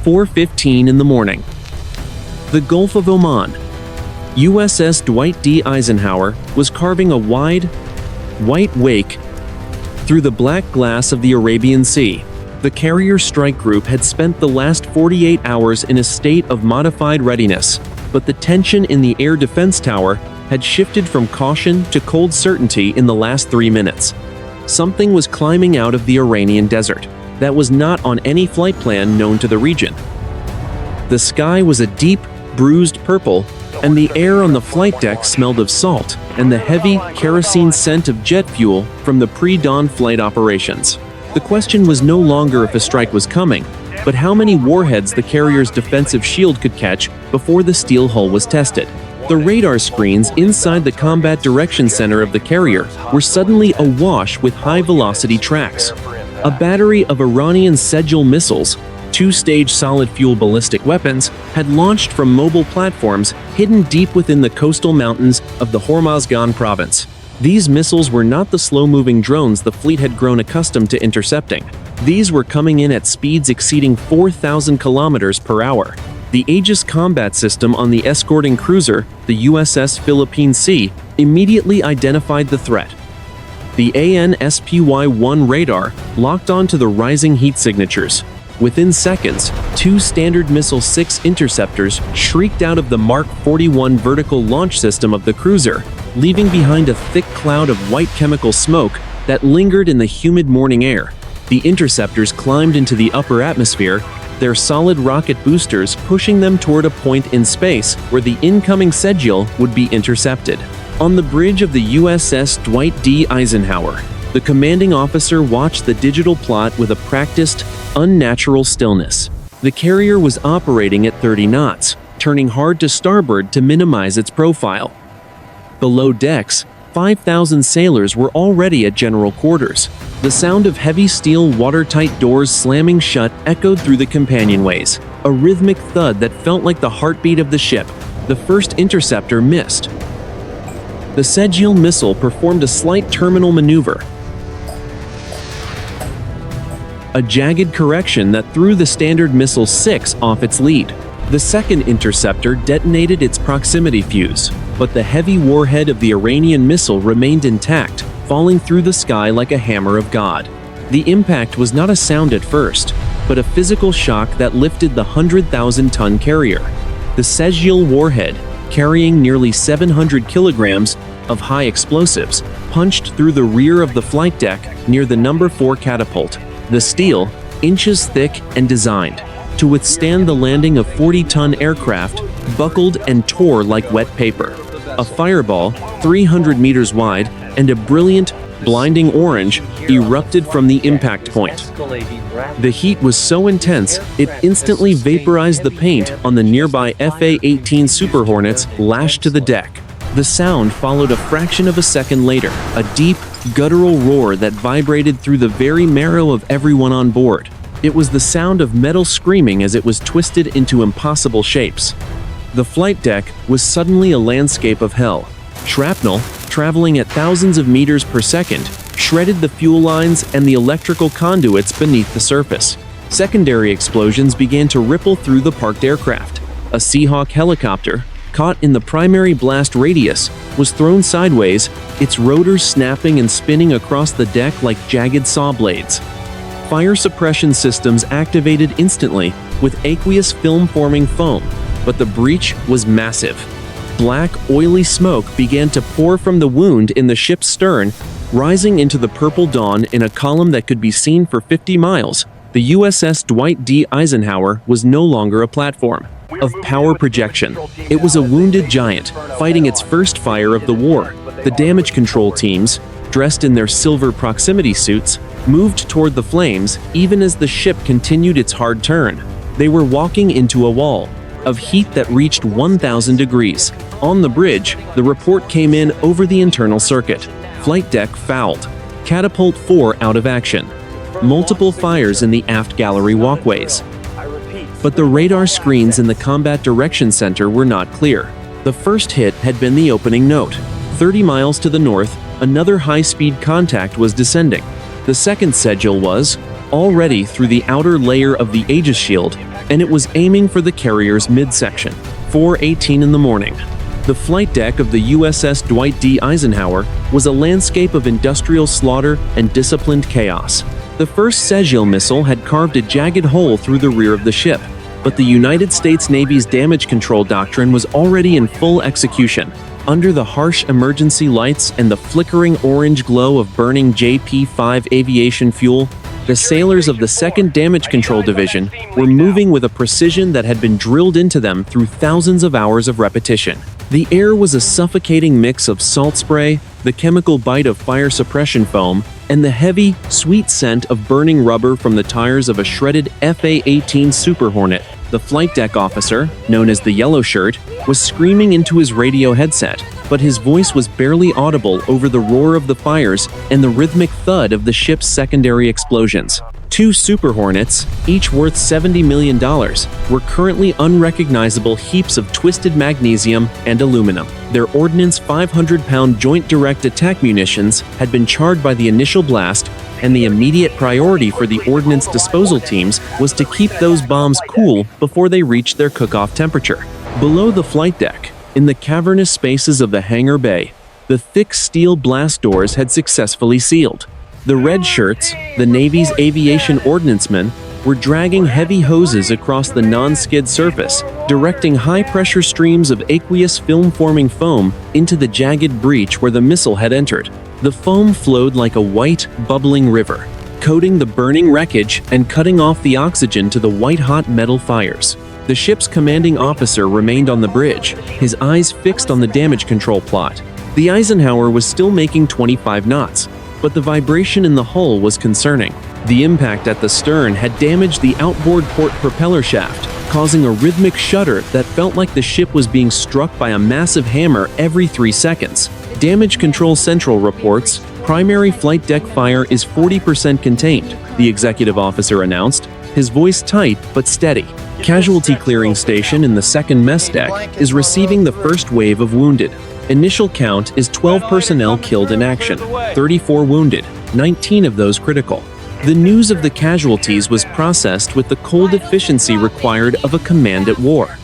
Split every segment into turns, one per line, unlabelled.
4:15 in the morning. The Gulf of Oman. USS Dwight D. Eisenhower was carving a wide, white wake through the black glass of the Arabian Sea. The carrier strike group had spent the last 48 hours in a state of modified readiness, but the tension in the air defense tower had shifted from caution to cold certainty in the last 3 minutes. Something was climbing out of the Iranian desert that was not on any flight plan known to the region. The sky was a deep, bruised purple, and the air on the flight deck smelled of salt and the heavy kerosene scent of jet fuel from the pre-dawn flight operations. The question was no longer if a strike was coming, but how many warheads the carrier's defensive shield could catch before the steel hull was tested. The radar screens inside the Combat Direction Center of the carrier were suddenly awash with high-velocity tracks. A battery of Iranian Sejjil missiles, two-stage solid-fuel ballistic weapons, had launched from mobile platforms hidden deep within the coastal mountains of the Hormozgan province. These missiles were not the slow-moving drones the fleet had grown accustomed to intercepting. These were coming in at speeds exceeding 4,000 kilometers per hour. The Aegis combat system on the escorting cruiser, the USS Philippine Sea, immediately identified the threat. The ANSPY-1 radar locked onto the rising heat signatures. Within seconds, 2 Standard Missile-6 interceptors shrieked out of the Mach 41 vertical launch system of the cruiser, leaving behind a thick cloud of white chemical smoke that lingered in the humid morning air. The interceptors climbed into the upper atmosphere, their solid rocket boosters pushing them toward a point in space where the incoming Sejjil would be intercepted. On the bridge of the USS Dwight D. Eisenhower, the commanding officer watched the digital plot with a practiced, unnatural stillness. The carrier was operating at 30 knots, turning hard to starboard to minimize its profile. Below decks, 5,000 sailors were already at general quarters. The sound of heavy steel watertight doors slamming shut echoed through the companionways, a rhythmic thud that felt like the heartbeat of the ship. The first interceptor missed. The Sejjil missile performed a slight terminal maneuver, a jagged correction that threw the Standard Missile-6 off its lead. The second interceptor detonated its proximity fuse, but the heavy warhead of the Iranian missile remained intact, falling through the sky like a hammer of God. The impact was not a sound at first, but a physical shock that lifted the 100,000-ton carrier. The Sejjil warhead, carrying nearly 700 kilograms of high explosives, punched through the rear of the flight deck near the No. 4 catapult. The steel, inches thick and designed to withstand the landing of 40-ton aircraft, buckled and tore like wet paper. A fireball, 300 meters wide, and a brilliant, blinding orange erupted from the impact point. The heat was so intense, it instantly vaporized the paint on the nearby FA-18 Super Hornets lashed to the deck. The sound followed a fraction of a second later, a deep, guttural roar that vibrated through the very marrow of everyone on board. It was the sound of metal screaming as it was twisted into impossible shapes. The flight deck was suddenly a landscape of hell. Shrapnel, traveling at thousands of meters per second, shredded the fuel lines and the electrical conduits beneath the surface. Secondary explosions began to ripple through the parked aircraft. A Seahawk helicopter, caught in the primary blast radius, was thrown sideways, its rotors snapping and spinning across the deck like jagged saw blades. Fire suppression systems activated instantly with aqueous film-forming foam, but the breach was massive. Black, oily smoke began to pour from the wound in the ship's stern, rising into the purple dawn in a column that could be seen for 50 miles. The USS Dwight D. Eisenhower was no longer a platform of power projection. It was a wounded giant, fighting its first fire of the war. The damage control teams, dressed in their silver proximity suits, moved toward the flames even as the ship continued its hard turn. They were walking into a wall of heat that reached 1,000 degrees. On the bridge, the report came in over the internal circuit. Flight deck fouled. Catapult 4 out of action. Multiple fires in the aft gallery walkways. But the radar screens in the Combat Direction Center were not clear. The first hit had been the opening note. 30 miles to the north, another high-speed contact was descending. The second Sejjil was, already through the outer layer of the Aegis shield, and it was aiming for the carrier's midsection. 4:18 in the morning. The flight deck of the USS Dwight D. Eisenhower was a landscape of industrial slaughter and disciplined chaos. The first Sejjil missile had carved a jagged hole through the rear of the ship, but the United States Navy's damage control doctrine was already in full execution. Under the harsh emergency lights and the flickering orange glow of burning JP-5 aviation fuel, the sailors of the 2nd Damage Control Division were moving with a precision that had been drilled into them through thousands of hours of repetition. The air was a suffocating mix of salt spray, the chemical bite of fire suppression foam, and the heavy, sweet scent of burning rubber from the tires of a shredded FA-18 Super Hornet. The flight deck officer, known as the Yellow Shirt, was screaming into his radio headset, but his voice was barely audible over the roar of the fires and the rhythmic thud of the ship's secondary explosions. 2 Super Hornets, each worth $70 million, were currently unrecognizable heaps of twisted magnesium and aluminum. Their Ordnance 500-pound Joint Direct Attack munitions had been charred by the initial blast, and the immediate priority for the ordnance disposal teams was to keep those bombs cool before they reached their cook-off temperature. Below the flight deck, in the cavernous spaces of the hangar bay, the thick steel blast doors had successfully sealed. The red shirts, the Navy's aviation ordnancemen, were dragging heavy hoses across the non-skid surface, directing high-pressure streams of aqueous film-forming foam into the jagged breach where the missile had entered. The foam flowed like a white, bubbling river, coating the burning wreckage and cutting off the oxygen to the white-hot metal fires. The ship's commanding officer remained on the bridge, his eyes fixed on the damage control plot. The Eisenhower was still making 25 knots, but the vibration in the hull was concerning. The impact at the stern had damaged the outboard port propeller shaft, causing a rhythmic shudder that felt like the ship was being struck by a massive hammer every 3 seconds. Damage Control Central reports, primary flight deck fire is 40% contained, the executive officer announced, his voice tight but steady. Casualty clearing station in the 2nd mess deck is receiving the first wave of wounded. Initial count is 12 personnel killed in action, 34 wounded, 19 of those critical. The news of the casualties was processed with the cold efficiency required of a command at war.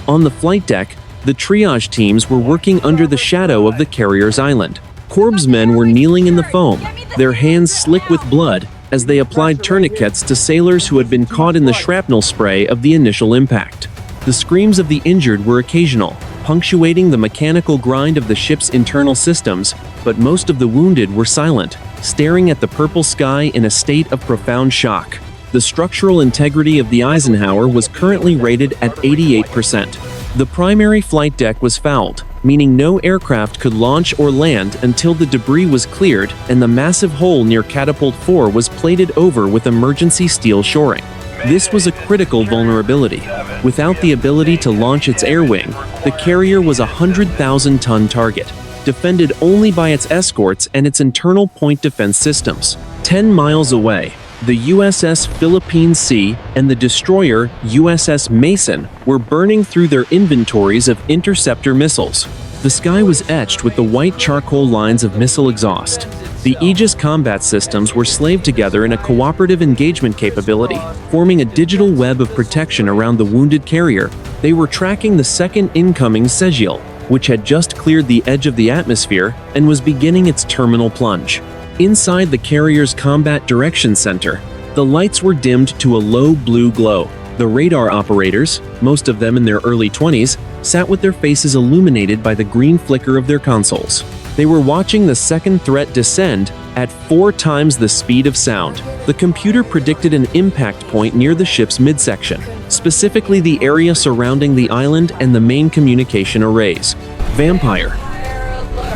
On the flight deck, the triage teams were working under the shadow of the carrier's island. Corpsmen were kneeling in the foam, their hands slick with blood, as they applied tourniquets to sailors who had been caught in the shrapnel spray of the initial impact. The screams of the injured were occasional, punctuating the mechanical grind of the ship's internal systems, but most of the wounded were silent, staring at the purple sky in a state of profound shock. The structural integrity of the Eisenhower was currently rated at 88%. The primary flight deck was fouled, meaning no aircraft could launch or land until the debris was cleared and the massive hole near Catapult 4 was plated over with emergency steel shoring. This was a critical vulnerability. Without the ability to launch its air wing, the carrier was a 100,000-ton target, defended only by its escorts and its internal point defense systems. 10 miles away, the USS Philippine Sea and the destroyer USS Mason were burning through their inventories of interceptor missiles. The sky was etched with the white charcoal lines of missile exhaust. The Aegis combat systems were slaved together in a cooperative engagement capability, forming a digital web of protection around the wounded carrier. They were tracking the second incoming Sejjil, which had just cleared the edge of the atmosphere and was beginning its terminal plunge. Inside the carrier's combat direction center, the lights were dimmed to a low blue glow. The radar operators, most of them in their early 20s, sat with their faces illuminated by the green flicker of their consoles. They were watching the second threat descend at 4 times the speed of sound. The computer predicted an impact point near the ship's midsection, specifically the area surrounding the island and the main communication arrays. Vampire.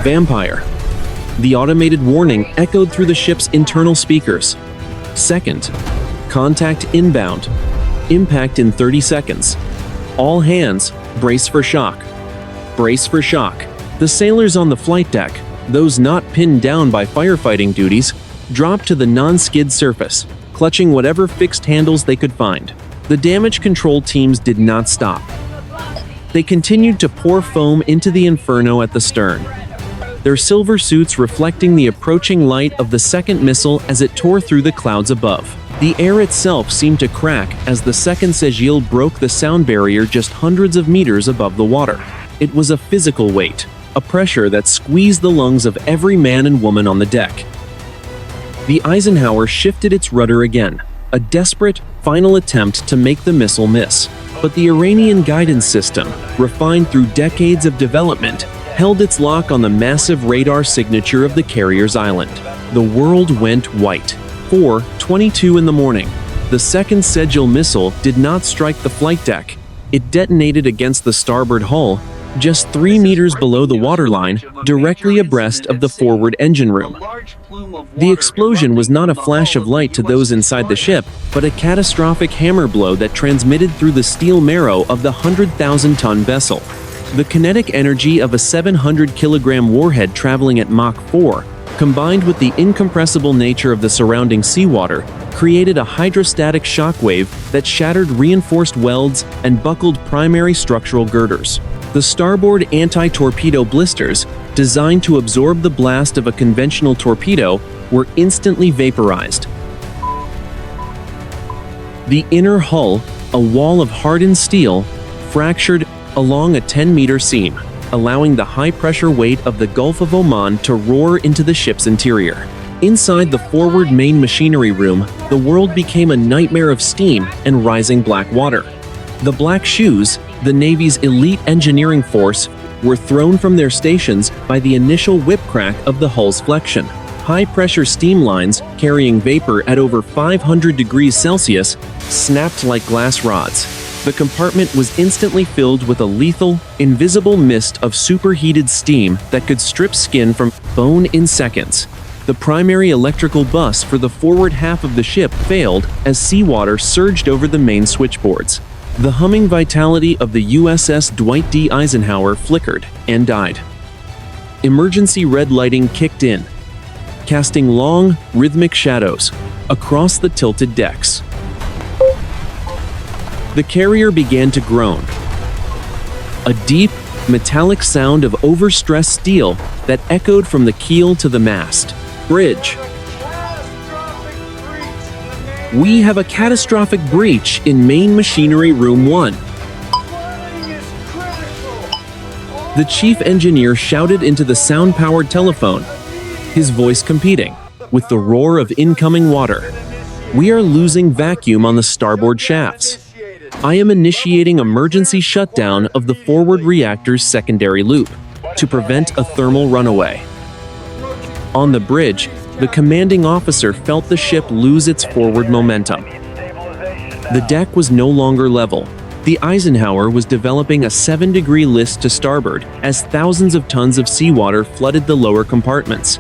Vampire. The automated warning echoed through the ship's internal speakers. Second. Contact inbound. Impact in 30 seconds. All hands, brace for shock. Brace for shock. The sailors on the flight deck, those not pinned down by firefighting duties, dropped to the non-skid surface, clutching whatever fixed handles they could find. The damage control teams did not stop. They continued to pour foam into the inferno at the stern, their silver suits reflecting the approaching light of the second missile as it tore through the clouds above. The air itself seemed to crack as the second Sejjil broke the sound barrier just hundreds of meters above the water. It was a physical weight, a pressure that squeezed the lungs of every man and woman on the deck. The Eisenhower shifted its rudder again, a desperate, final attempt to make the missile miss. But the Iranian guidance system, refined through decades of development, held its lock on the massive radar signature of the carrier's island. The world went white. 4:22 in the morning. The second Sejjil missile did not strike the flight deck. It detonated against the starboard hull, just 3 meters below the waterline, directly abreast of the forward engine room. The explosion was not a flash of light to those inside the ship, but a catastrophic hammer blow that transmitted through the steel marrow of the 100,000-ton vessel. The kinetic energy of a 700-kilogram warhead traveling at Mach 4, combined with the incompressible nature of the surrounding seawater, created a hydrostatic shockwave that shattered reinforced welds and buckled primary structural girders. The starboard anti-torpedo blisters, designed to absorb the blast of a conventional torpedo, were instantly vaporized. The inner hull, a wall of hardened steel, fractured along a 10-meter seam, allowing the high-pressure weight of the Gulf of Oman to roar into the ship's interior. Inside the forward main machinery room, the world became a nightmare of steam and rising black water. The Black Shoes, the Navy's elite engineering force, were thrown from their stations by the initial whip crack of the hull's flexion. High-pressure steam lines, carrying vapor at over 500 degrees Celsius, snapped like glass rods. The compartment was instantly filled with a lethal, invisible mist of superheated steam that could strip skin from bone in seconds. The primary electrical bus for the forward half of the ship failed as seawater surged over the main switchboards. The humming vitality of the USS Dwight D. Eisenhower flickered and died. Emergency red lighting kicked in, casting long, rhythmic shadows across the tilted decks. The carrier began to groan. A deep, metallic sound of overstressed steel that echoed from the keel to the mast. Bridge. We have a catastrophic breach in main machinery room 1. The chief engineer shouted into the sound-powered telephone, his voice competing with the roar of incoming water. We are losing vacuum on the starboard shafts. I am initiating emergency shutdown of the forward reactor's secondary loop to prevent a thermal runaway. On the bridge, the commanding officer felt the ship lose its forward momentum. The deck was no longer level. The Eisenhower was developing a 7-degree list to starboard as thousands of tons of seawater flooded the lower compartments.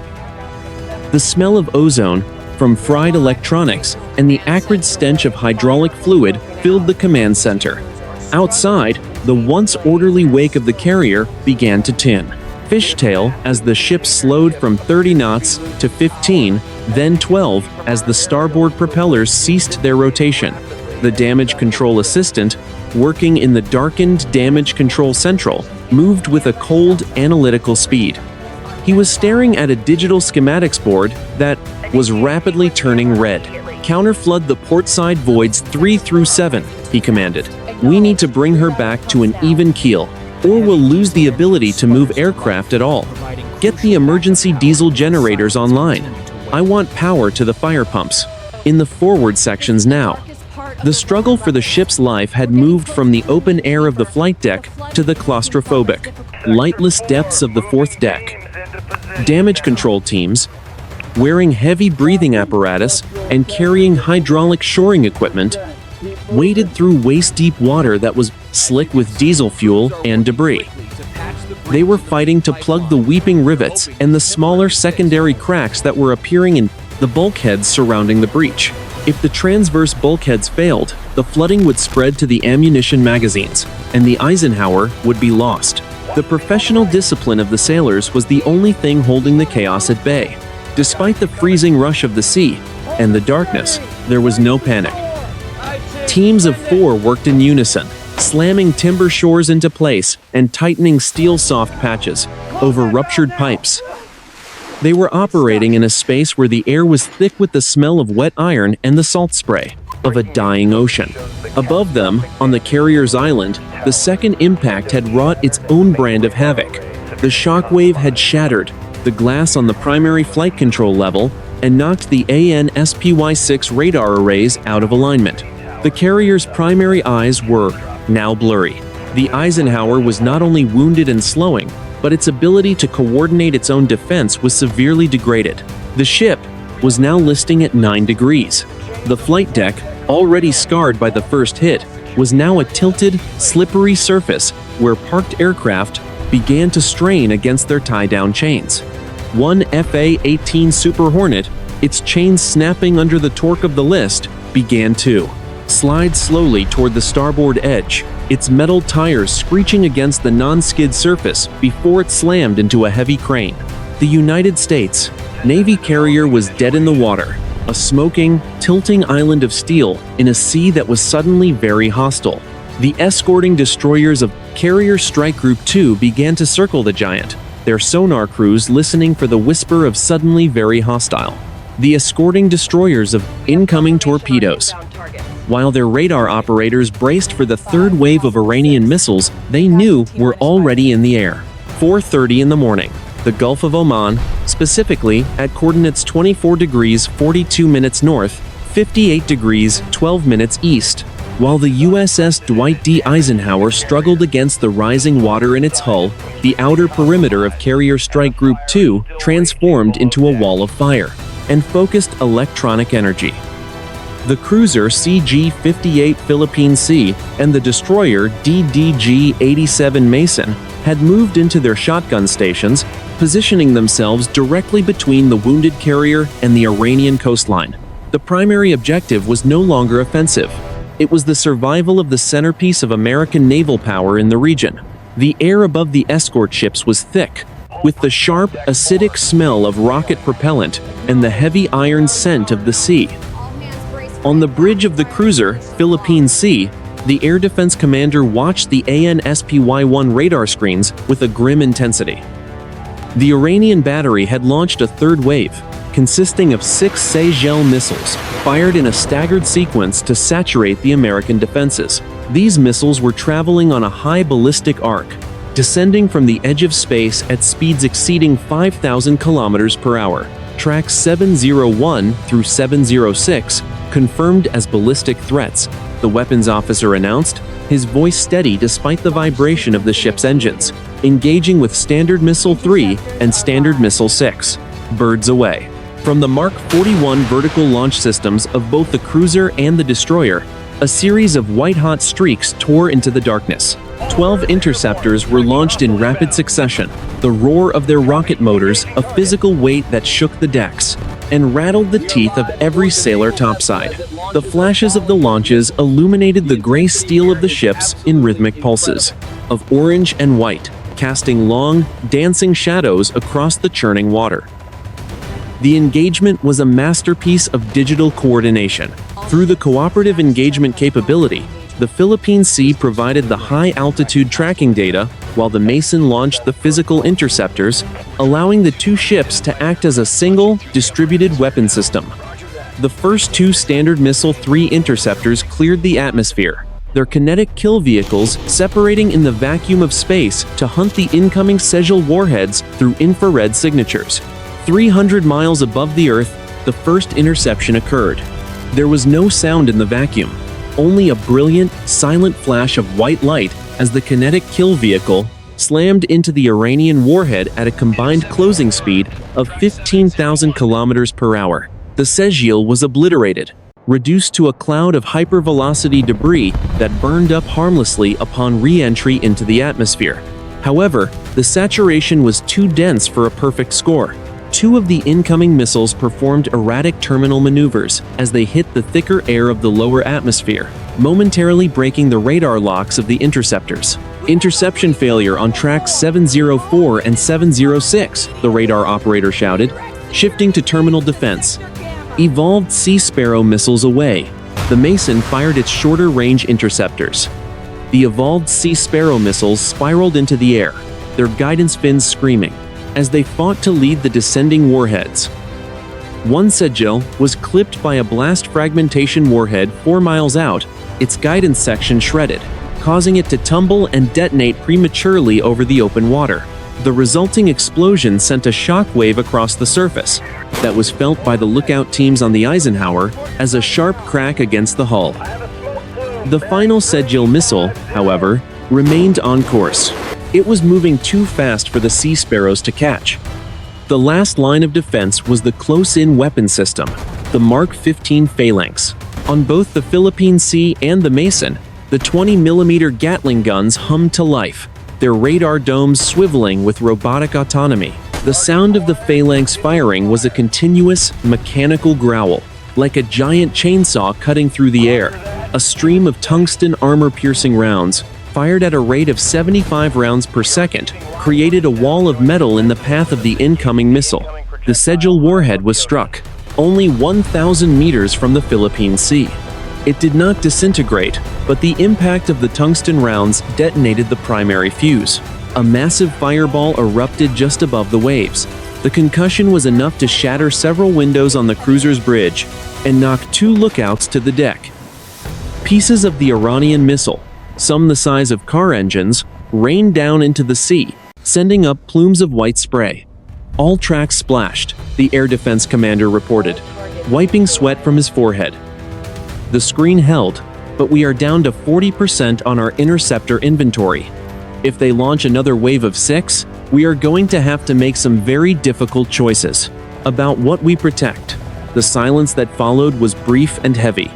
The smell of ozone from fried electronics and the acrid stench of hydraulic fluid filled the command center. Outside, the once orderly wake of the carrier began to tin. Fishtail as the ship slowed from 30 knots to 15, then 12 as the starboard propellers ceased their rotation. The damage control assistant, working in the darkened damage control central, moved with a cold, analytical speed. He was staring at a digital schematics board that was rapidly turning red. Counterflood the portside voids 3 through 7, he commanded. We need to bring her back to an even keel, or we'll lose the ability to move aircraft at all. Get the emergency diesel generators online. I want power to the fire pumps. In the forward sections now. The struggle for the ship's life had moved from the open air of the flight deck to the claustrophobic, lightless depths of the fourth deck. Damage control teams, wearing heavy breathing apparatus and carrying hydraulic shoring equipment, waded through waist-deep water that was slick with diesel fuel and debris. They were fighting to plug the weeping rivets and the smaller secondary cracks that were appearing in the bulkheads surrounding the breach. If the transverse bulkheads failed, the flooding would spread to the ammunition magazines, and the Eisenhower would be lost. The professional discipline of the sailors was the only thing holding the chaos at bay. Despite the freezing rush of the sea and the darkness, there was no panic. Teams of 4 worked in unison, slamming timber shores into place and tightening steel soft patches over ruptured pipes. They were operating in a space where the air was thick with the smell of wet iron and the salt spray of a dying ocean. Above them, on the carrier's island, the second impact had wrought its own brand of havoc. The shock wave had shattered the glass on the primary flight control level and knocked the AN/SPY-6 radar arrays out of alignment. The carrier's primary eyes were now blurry. The Eisenhower was not only wounded and slowing, but its ability to coordinate its own defense was severely degraded. The ship was now listing at 9 degrees. The flight deck, already scarred by the first hit, was now a tilted, slippery surface where parked aircraft began to strain against their tie-down chains. One FA-18 Super Hornet, its chains snapping under the torque of the list, began to slide slowly toward the starboard edge, its metal tires screeching against the non-skid surface before it slammed into a heavy crane. The United States Navy carrier was dead in the water, a smoking, tilting island of steel in a sea that was suddenly very hostile. The escorting destroyers of Carrier Strike Group 2 began to circle the giant, their sonar crews listening for the whisper of suddenly very hostile. The escorting destroyers of incoming torpedoes. While their radar operators braced for the third wave of Iranian missiles they knew were already in the air. 4:30 in the morning, the Gulf of Oman, specifically at coordinates 24 degrees 42 minutes north, 58 degrees 12 minutes east, while the USS Dwight D. Eisenhower struggled against the rising water in its hull, the outer perimeter of Carrier Strike Group 2 transformed into a wall of fire and focused electronic energy. The cruiser CG-58 Philippine Sea and the destroyer DDG-87 Mason had moved into their shotgun stations, positioning themselves directly between the wounded carrier and the Iranian coastline. The primary objective was no longer offensive. It was the survival of the centerpiece of American naval power in the region. The air above the escort ships was thick, with the sharp, acidic smell of rocket propellant and the heavy iron scent of the sea. On the bridge of the cruiser, Philippine Sea, the Air Defense Commander watched the AN/SPY-1 radar screens with a grim intensity. The Iranian battery had launched a third wave, consisting of 6 Sejjil missiles, fired in a staggered sequence to saturate the American defenses. These missiles were traveling on a high ballistic arc, descending from the edge of space at speeds exceeding 5,000 kilometers per hour. Tracks 701 through 706 confirmed as ballistic threats, the weapons officer announced, his voice steady despite the vibration of the ship's engines, engaging with Standard Missile 3 and Standard Missile 6. Birds away. From the Mark 41 vertical launch systems of both the cruiser and the destroyer, a series of white-hot streaks tore into the darkness. 12 interceptors were launched in rapid succession, the roar of their rocket motors a physical weight that shook the decks and rattled the teeth of every sailor topside. The flashes of the launches illuminated the gray steel of the ships in rhythmic pulses of orange and white, casting long, dancing shadows across the churning water. The engagement was a masterpiece of digital coordination. Through the cooperative engagement capability, the Philippine Sea provided the high-altitude tracking data, while the Mason launched the physical interceptors, allowing the two ships to act as a single, distributed weapon system. The first 2 Standard Missile 3 interceptors cleared the atmosphere, their kinetic kill vehicles separating in the vacuum of space to hunt the incoming Sejjil warheads through infrared signatures. 300 miles above the Earth, the first interception occurred. There was no sound in the vacuum, only a brilliant, silent flash of white light as the kinetic kill vehicle slammed into the Iranian warhead at a combined closing speed of 15,000 kilometers per hour. The Sejjil was obliterated, reduced to a cloud of hypervelocity debris that burned up harmlessly upon re-entry into the atmosphere. However, the saturation was too dense for a perfect score. 2 of the incoming missiles performed erratic terminal maneuvers as they hit the thicker air of the lower atmosphere, momentarily breaking the radar locks of the interceptors. Interception failure on tracks 704 and 706, the radar operator shouted, shifting to terminal defense. Evolved Sea Sparrow missiles away. The Mason fired its shorter-range interceptors. The evolved Sea Sparrow missiles spiraled into the air, their guidance fins screaming. as they fought to lead the descending warheads. One Sejjil was clipped by a blast fragmentation warhead 4 miles out, its guidance section shredded, causing it to tumble and detonate prematurely over the open water. The resulting explosion sent a shock wave across the surface that was felt by the lookout teams on the Eisenhower as a sharp crack against the hull. The final Sejjil missile, however, remained on course. It was moving too fast for the Sea Sparrows to catch. The last line of defense was the close-in weapon system, the Mark 15 phalanx. On both the Philippine Sea and the Mason, the 20mm Gatling guns hummed to life, their radar domes swiveling with robotic autonomy. The sound of the phalanx firing was a continuous, mechanical growl, like a giant chainsaw cutting through the air. A stream of tungsten armor-piercing rounds, fired at a rate of 75 rounds per second, created a wall of metal in the path of the incoming missile. The Sejjil warhead was struck, only 1,000 meters from the Philippine Sea. It did not disintegrate, but the impact of the tungsten rounds detonated the primary fuse. A massive fireball erupted just above the waves. The concussion was enough to shatter several windows on the cruiser's bridge and knock 2 lookouts to the deck. Pieces of the Iranian missile, some the size of car engines, rained down into the sea, sending up plumes of white spray. All tracks splashed, the air defense commander reported, wiping sweat from his forehead. The screen held, but we are down to 40% on our interceptor inventory. If they launch another wave of 6, we are going to have to make some very difficult choices about what we protect. The silence that followed was brief and heavy.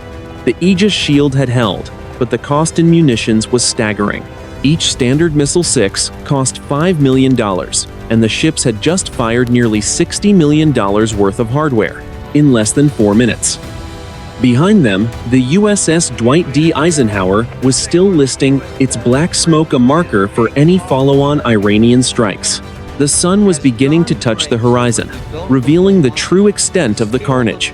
The Aegis shield had held, but the cost in munitions was staggering. Each Standard Missile 6 cost $5 million, and the ships had just fired nearly $60 million worth of hardware in less than 4 minutes. Behind them, the USS Dwight D. Eisenhower was still listing its black smoke, a marker for any follow-on Iranian strikes. The sun was beginning to touch the horizon, revealing the true extent of the carnage.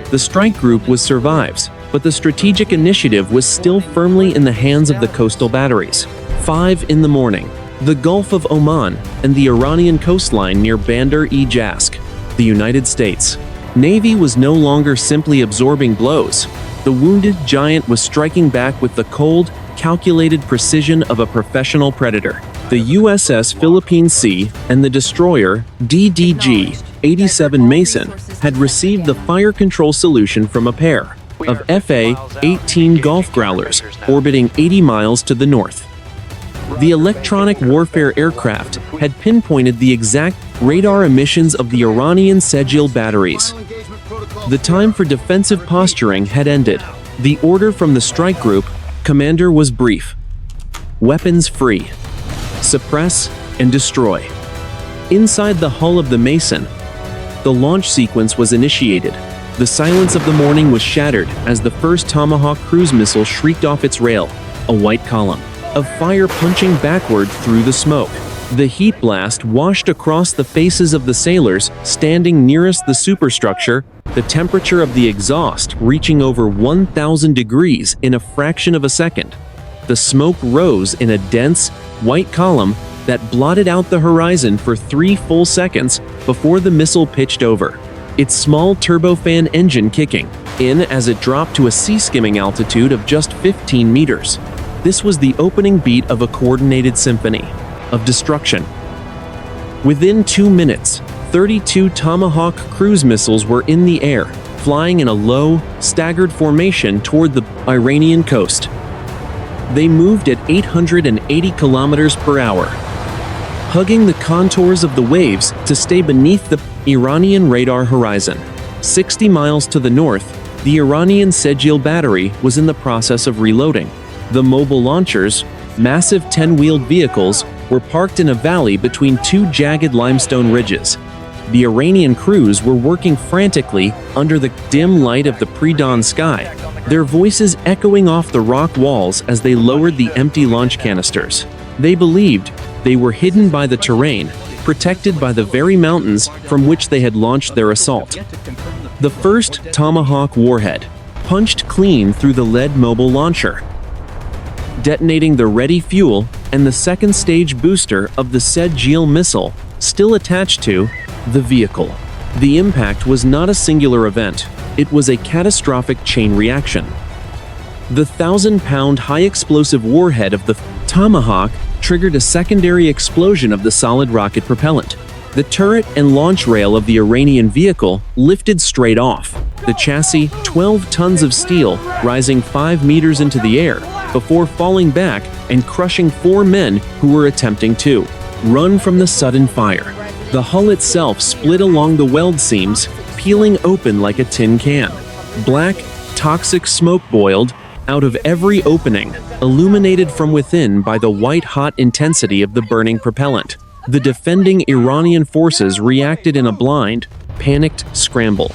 The strike group was survives, but the strategic initiative was still firmly in the hands of the coastal batteries. 5 in the morning, the Gulf of Oman and the Iranian coastline near Bandar-e-Jask, the United States. Navy was no longer simply absorbing blows. The wounded giant was striking back with the cold, calculated precision of a professional predator. The USS Philippine Sea and the destroyer DDG-87 Mason had received the fire control solution from a pair of FA-18 Gulf Growlers orbiting 80 miles to the north. The electronic warfare aircraft had pinpointed the exact radar emissions of the Iranian Sejjil batteries. The time for defensive posturing had ended. The order from the strike group commander was brief: weapons free. Suppress and destroy. Inside the hull of the Mason, the launch sequence was initiated. The silence of the morning was shattered as the first Tomahawk cruise missile shrieked off its rail, a white column of fire punching backward through the smoke. The heat blast washed across the faces of the sailors standing nearest the superstructure, the temperature of the exhaust reaching over 1,000 degrees in a fraction of a second. The smoke rose in a dense, white column that blotted out the horizon for 3 full seconds before the missile pitched over, its small turbofan engine kicking in as it dropped to a sea-skimming altitude of just 15 meters. This was the opening beat of a coordinated symphony of destruction. Within 2 minutes, 32 Tomahawk cruise missiles were in the air, flying in a low, staggered formation toward the Iranian coast. They moved at 880 kilometers per hour, hugging the contours of the waves to stay beneath the Iranian radar horizon. 60 miles to the north, the Iranian Sejjil battery was in the process of reloading. The mobile launchers, massive 10-wheeled vehicles, were parked in a valley between 2 jagged limestone ridges. The Iranian crews were working frantically under the dim light of the pre-dawn sky, their voices echoing off the rock walls as they lowered the empty launch canisters. They believed they were hidden by the terrain, protected by the very mountains from which they had launched their assault. The first Tomahawk warhead punched clean through the lead mobile launcher, detonating the ready fuel, and the second stage booster of the Sejjil missile still attached to the vehicle. The impact was not a singular event. It was a catastrophic chain reaction. The 1,000-pound high-explosive warhead of the Tomahawk triggered a secondary explosion of the solid rocket propellant. The turret and launch rail of the Iranian vehicle lifted straight off. The chassis, 12 tons of steel, rising 5 meters into the air before falling back and crushing 4 men who were attempting to run from the sudden fire. The hull itself split along the weld seams, peeling open like a tin can. Black, toxic smoke boiled out of every opening, illuminated from within by the white-hot intensity of the burning propellant. The defending Iranian forces reacted in a blind, panicked scramble.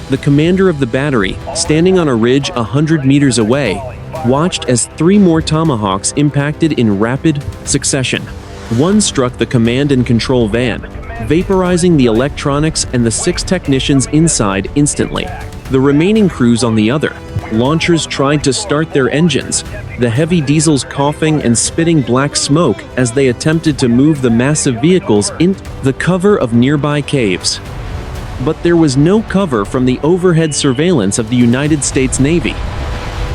The commander of the battery, standing on a ridge 100 meters away, watched as 3 more Tomahawks impacted in rapid succession. One struck the command and control van, vaporizing the electronics and the 6 technicians inside instantly. The remaining crews on the other launchers tried to start their engines, the heavy diesels coughing and spitting black smoke as they attempted to move the massive vehicles into the cover of nearby caves. But there was no cover from the overhead surveillance of the United States Navy.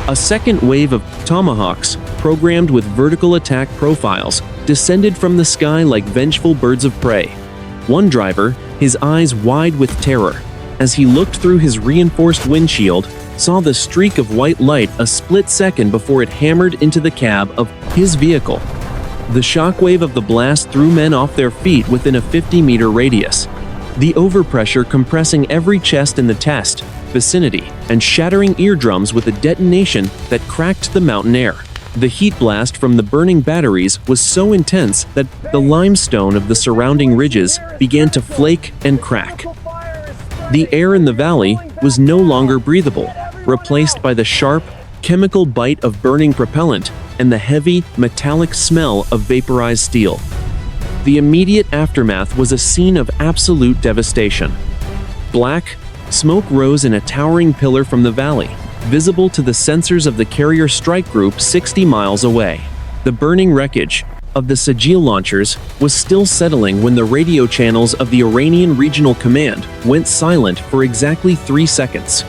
A second wave of Tomahawks, programmed with vertical attack profiles, descended from the sky like vengeful birds of prey. One driver, his eyes wide with terror, as he looked through his reinforced windshield, saw the streak of white light a split second before it hammered into the cab of his vehicle. The shockwave of the blast threw men off their feet within a 50-meter radius, the overpressure compressing every chest in the test vicinity and shattering eardrums with a detonation that cracked the mountain air. The heat blast from the burning batteries was so intense that the limestone of the surrounding ridges began to flake and crack. The air in the valley was no longer breathable, replaced by the sharp, chemical bite of burning propellant and the heavy, metallic smell of vaporized steel. The immediate aftermath was a scene of absolute devastation. Black smoke rose in a towering pillar from the valley, visible to the sensors of the carrier strike group 60 miles away. The burning wreckage of the Sejjil launchers was still settling when the radio channels of the Iranian Regional Command went silent for exactly 3 seconds.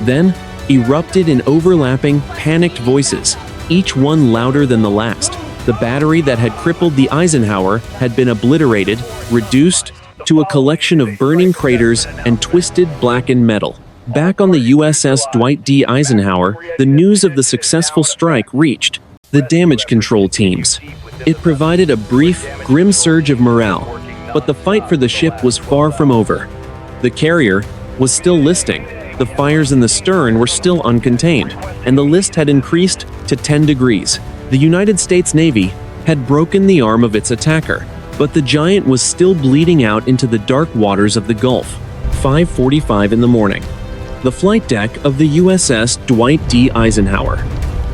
Then, erupted in overlapping, panicked voices, each one louder than the last. The battery that had crippled the Eisenhower had been obliterated, reduced to a collection of burning craters and twisted, blackened metal. Back on the USS Dwight D. Eisenhower, the news of the successful strike reached the damage control teams. It provided a brief, grim surge of morale, but the fight for the ship was far from over. The carrier was still listing, the fires in the stern were still uncontained, and the list had increased to 10 degrees. The United States Navy had broken the arm of its attacker, but the giant was still bleeding out into the dark waters of the Gulf. 5:45 in the morning. The flight deck of the USS Dwight D. Eisenhower.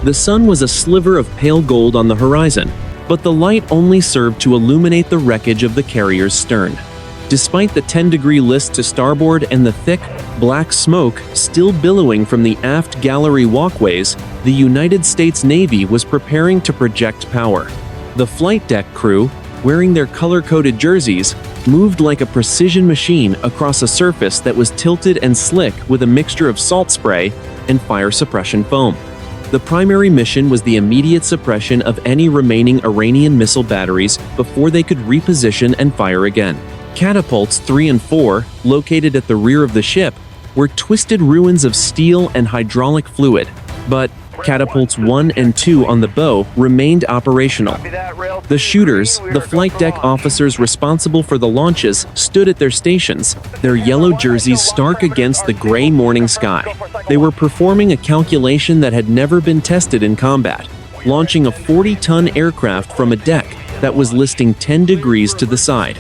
The sun was a sliver of pale gold on the horizon, but the light only served to illuminate the wreckage of the carrier's stern. Despite the 10-degree list to starboard and the thick, black smoke still billowing from the aft gallery walkways, the United States Navy was preparing to project power. The flight deck crew, wearing their color-coded jerseys, moved like a precision machine across a surface that was tilted and slick with a mixture of salt spray and fire suppression foam. The primary mission was the immediate suppression of any remaining Iranian missile batteries before they could reposition and fire again. Catapults 3 and 4, located at the rear of the ship, were twisted ruins of steel and hydraulic fluid, but catapults 1 and 2 on the bow remained operational. The shooters, the flight deck officers responsible for the launches, stood at their stations, their yellow jerseys stark against the gray morning sky. They were performing a calculation that had never been tested in combat, launching a 40-ton aircraft from a deck that was listing 10 degrees to the side.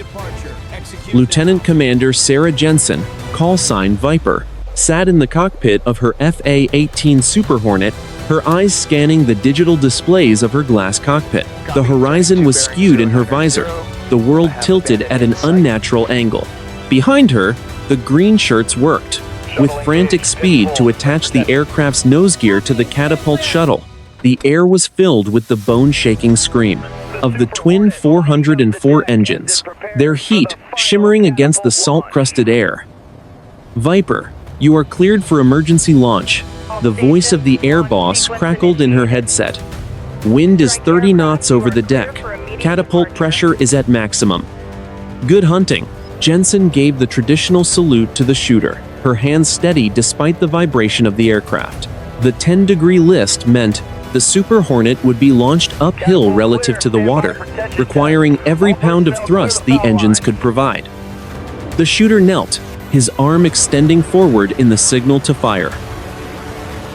Lieutenant Commander Sarah Jensen, call sign Viper, sat in the cockpit of her FA-18 Super Hornet, her eyes scanning the digital displays of her glass cockpit. The horizon was skewed in her visor, the world tilted at an unnatural angle. Behind her, the green shirts worked, with frantic speed to attach the aircraft's nose gear to the catapult shuttle. The air was filled with the bone-shaking scream. of the twin 404 engines, their heat shimmering against the salt-crusted air. "Viper, you are cleared for emergency launch," the voice of the air boss crackled in her headset. "Wind is 30 knots over the deck. Catapult pressure is at maximum." "Good hunting." Jensen gave the traditional salute to the shooter, her hands steady despite the vibration of the aircraft. The 10-degree list meant the Super Hornet would be launched uphill relative to the water, requiring every pound of thrust the engines could provide. The shooter knelt, his arm extending forward in the signal to fire.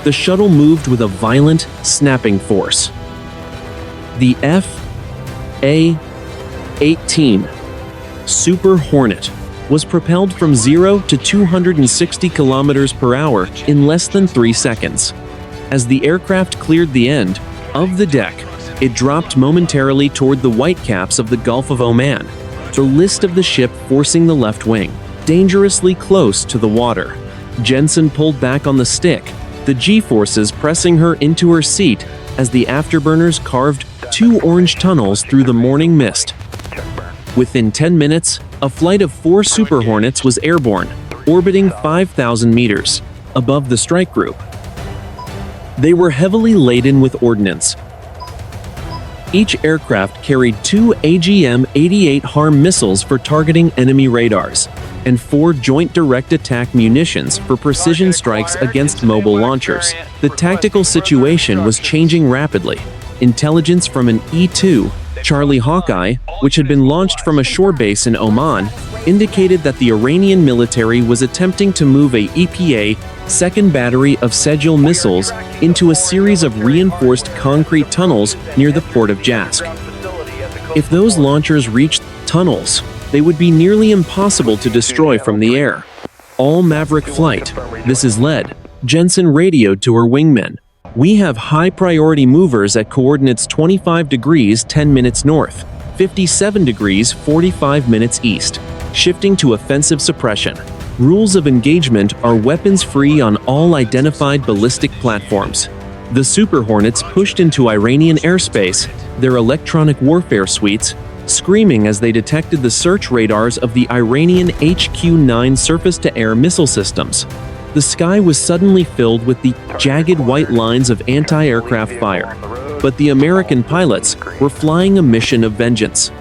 The shuttle moved with a violent, snapping force. The F/A-18 Super Hornet was propelled from 0 to 260 kilometers per hour in less than 3 seconds. As the aircraft cleared the end of the deck, it dropped momentarily toward the whitecaps of the Gulf of Oman, the list of the ship forcing the left wing, dangerously close to the water. Jensen pulled back on the stick, the G-forces pressing her into her seat as the afterburners carved 2 orange tunnels through the morning mist. Within 10 minutes, a flight of 4 Super Hornets was airborne, orbiting 5,000 meters above the strike group. They were heavily laden with ordnance. Each aircraft carried 2 AGM-88 HARM missiles for targeting enemy radars, and 4 Joint Direct Attack munitions for precision strikes against mobile launchers. The tactical situation was changing rapidly. Intelligence from an E-2 Charlie Hawkeye, which had been launched from a shore base in Oman, indicated that the Iranian military was attempting to move a EPA second battery of Sejjil missiles into a series of reinforced concrete tunnels near the port of Jask. If those launchers reached tunnels, they would be nearly impossible to destroy from the air. "All Maverick flight, this is lead," Jensen radioed to her wingmen. "We have high-priority movers at coordinates 25 degrees 10 minutes north, 57 degrees 45 minutes east, shifting to offensive suppression. Rules of engagement are weapons-free on all identified ballistic platforms." The Super Hornets pushed into Iranian airspace, their electronic warfare suites screaming as they detected the search radars of the Iranian HQ-9 surface-to-air missile systems. The sky was suddenly filled with the jagged white lines of anti-aircraft fire, but the American pilots were flying a mission of vengeance.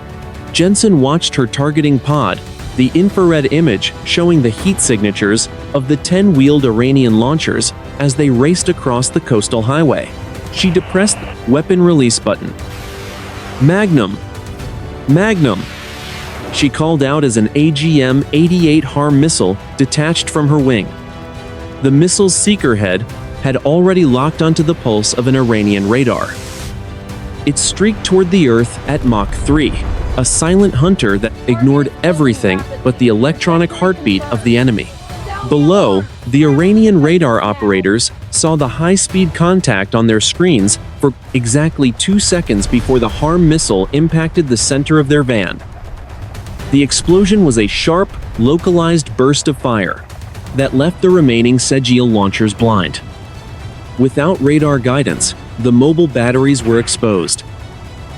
Jensen watched her targeting pod, the infrared image showing the heat signatures of the 10-wheeled Iranian launchers as they raced across the coastal highway. She depressed the weapon release button. "Magnum! Magnum!" she called out as an AGM-88 HARM missile detached from her wing. The missile's seeker head had already locked onto the pulse of an Iranian radar. It streaked toward the Earth at Mach 3, a silent hunter that ignored everything but the electronic heartbeat of the enemy. Below, the Iranian radar operators saw the high-speed contact on their screens for exactly 2 seconds before the HARM missile impacted the center of their van. The explosion was a sharp, localized burst of fire that left the remaining Sejjil launchers blind. Without radar guidance, the mobile batteries were exposed.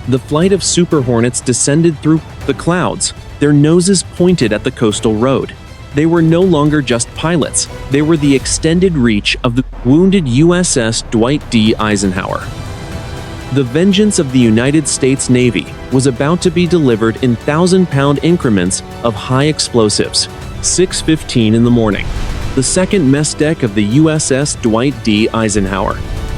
The flight of Super Hornets descended through the clouds, their noses pointed at the coastal road. They were no longer just pilots, they were the extended reach of the wounded USS Dwight D. Eisenhower. The vengeance of the United States Navy was about to be delivered in 1,000-pound increments of high explosives. 6:15 in the morning. The second mess deck of the USS Dwight D. Eisenhower.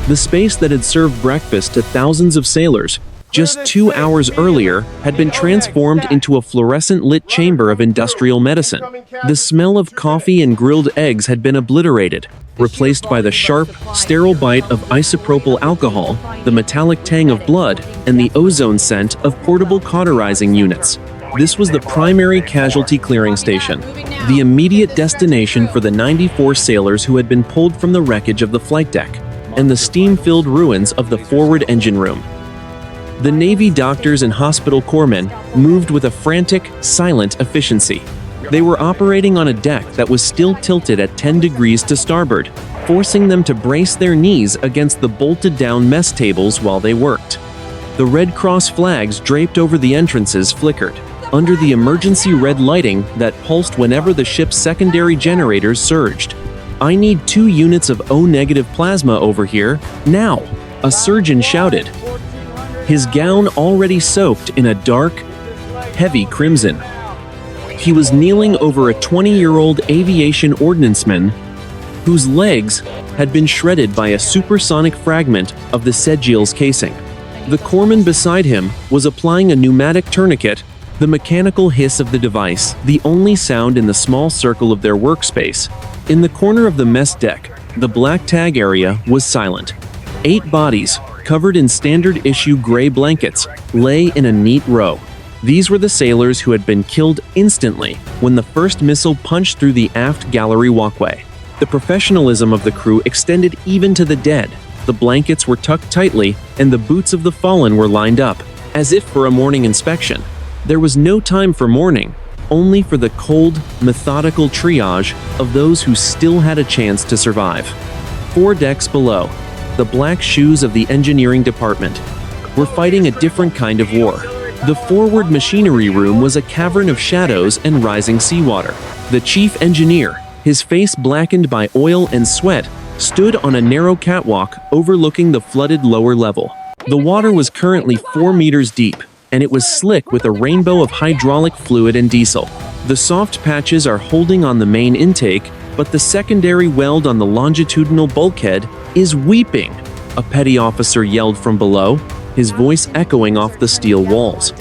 The space that had served breakfast to thousands of sailors just 2 hours earlier had been transformed into a fluorescent-lit chamber of industrial medicine. The smell of coffee and grilled eggs had been obliterated, replaced by the sharp, sterile bite of isopropyl alcohol, the metallic tang of blood, and the ozone scent of portable cauterizing units. This was the primary casualty clearing station, the immediate destination for the 94 sailors who had been pulled from the wreckage of the flight deck, and the steam-filled ruins of the forward engine room. The Navy doctors and hospital corpsmen moved with a frantic, silent efficiency. They were operating on a deck that was still tilted at 10 degrees to starboard, forcing them to brace their knees against the bolted-down mess tables while they worked. The Red Cross flags draped over the entrances flickered, under the emergency red lighting that pulsed whenever the ship's secondary generators surged. "I need 2 units of O-negative plasma over here, now," a surgeon shouted, his gown already soaked in a dark, heavy crimson. He was kneeling over a 20-year-old aviation ordnanceman whose legs had been shredded by a supersonic fragment of the Sejjil's casing. The corpsman beside him was applying a pneumatic tourniquet, the mechanical hiss of the device the only sound in the small circle of their workspace. In the corner of the mess deck, the black tag area was silent. 8 bodies, covered in standard issue gray blankets, lay in a neat row. These were the sailors who had been killed instantly when the first missile punched through the aft gallery walkway. The professionalism of the crew extended even to the dead. The blankets were tucked tightly, and the boots of the fallen were lined up, as if for a morning inspection. There was no time for mourning, only for the cold, methodical triage of those who still had a chance to survive. 4 decks below, the black shoes of the engineering department were fighting a different kind of war. The forward machinery room was a cavern of shadows and rising seawater. The chief engineer, his face blackened by oil and sweat, stood on a narrow catwalk overlooking the flooded lower level. The water was currently 4 meters deep, and it was slick with a rainbow of hydraulic fluid and diesel. The soft patches are holding on the main intake, but the secondary weld on the longitudinal bulkhead is weeping, a petty officer yelled from below, his voice echoing off the steel walls.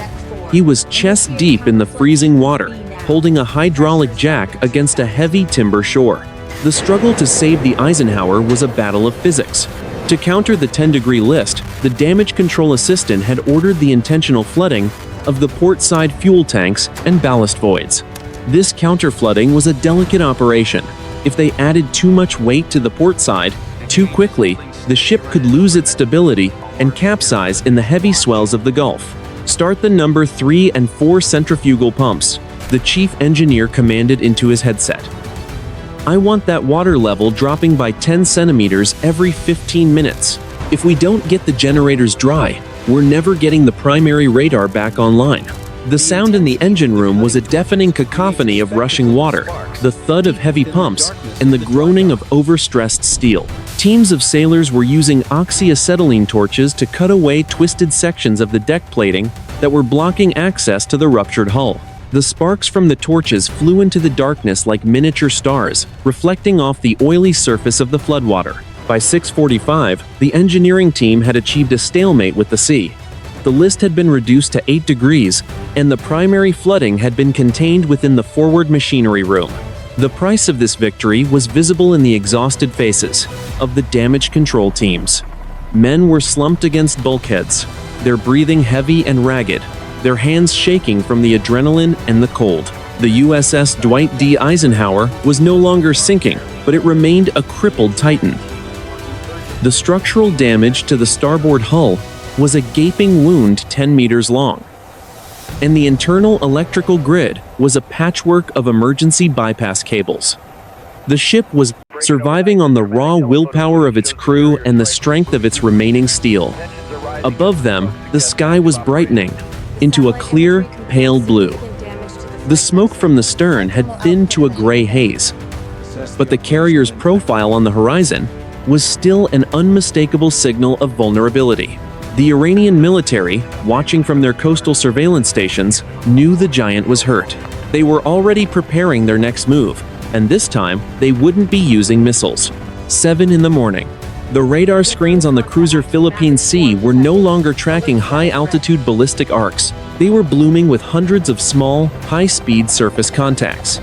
He was chest deep in the freezing water, holding a hydraulic jack against a heavy timber shore. The struggle to save the Eisenhower was a battle of physics. To counter the 10-degree list, the damage control assistant had ordered the intentional flooding of the port-side fuel tanks and ballast voids. This counter-flooding was a delicate operation. If they added too much weight to the port side too quickly, the ship could lose its stability and capsize in the heavy swells of the Gulf. "Start the number 3 and 4 centrifugal pumps," the chief engineer commanded into his headset. "I want that water level dropping by 10 centimeters every 15 minutes. If we don't get the generators dry, we're never getting the primary radar back online." The sound in the engine room was a deafening cacophony of rushing water, the thud of heavy pumps, and the groaning of overstressed steel. Teams of sailors were using oxyacetylene torches to cut away twisted sections of the deck plating that were blocking access to the ruptured hull. The sparks from the torches flew into the darkness like miniature stars, reflecting off the oily surface of the floodwater. By 6:45, the engineering team had achieved a stalemate with the sea. The list had been reduced to 8 degrees, and the primary flooding had been contained within the forward machinery room. The price of this victory was visible in the exhausted faces of the damage control teams. Men were slumped against bulkheads, their breathing heavy and ragged, their hands shaking from the adrenaline and the cold. The USS Dwight D. Eisenhower was no longer sinking, but it remained a crippled titan. The structural damage to the starboard hull was a gaping wound 10 meters long, and the internal electrical grid was a patchwork of emergency bypass cables. The ship was surviving on the raw willpower of its crew and the strength of its remaining steel. Above them, the sky was brightening into a clear, pale blue. The smoke from the stern had thinned to a gray haze, but the carrier's profile on the horizon was still an unmistakable signal of vulnerability. The Iranian military, watching from their coastal surveillance stations, knew the giant was hurt. They were already preparing their next move, and this time they wouldn't be using missiles. 7 in the morning. The radar screens on the cruiser Philippine Sea were no longer tracking high-altitude ballistic arcs. They were blooming with hundreds of small, high-speed surface contacts.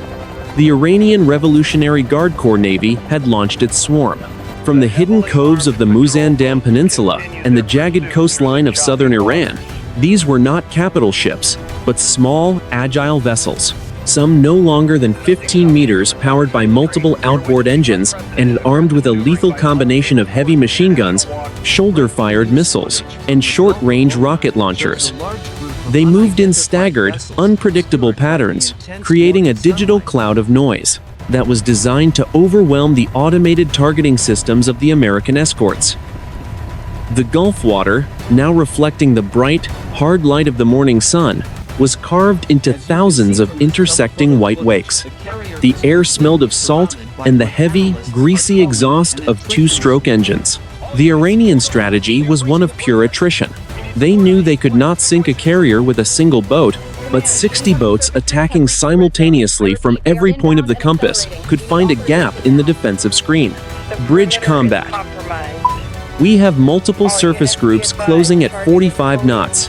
The Iranian Revolutionary Guard Corps Navy had launched its swarm. From the hidden coves of the Muzan Dam Peninsula and the jagged coastline of southern Iran, these were not capital ships, but small, agile vessels, some no longer than 15 meters, powered by multiple outboard engines and armed with a lethal combination of heavy machine guns, shoulder-fired missiles, and short-range rocket launchers. They moved in staggered, unpredictable patterns, creating a digital cloud of noise that was designed to overwhelm the automated targeting systems of the American escorts. The Gulf water, now reflecting the bright, hard light of the morning sun, was carved into thousands of intersecting white wakes. The air smelled of salt and the heavy, greasy exhaust of two-stroke engines. The Iranian strategy was one of pure attrition. They knew they could not sink a carrier with a single boat, but 60 boats attacking simultaneously from every point of the compass could find a gap in the defensive screen. Bridge combat. We have multiple surface groups closing at 45 knots.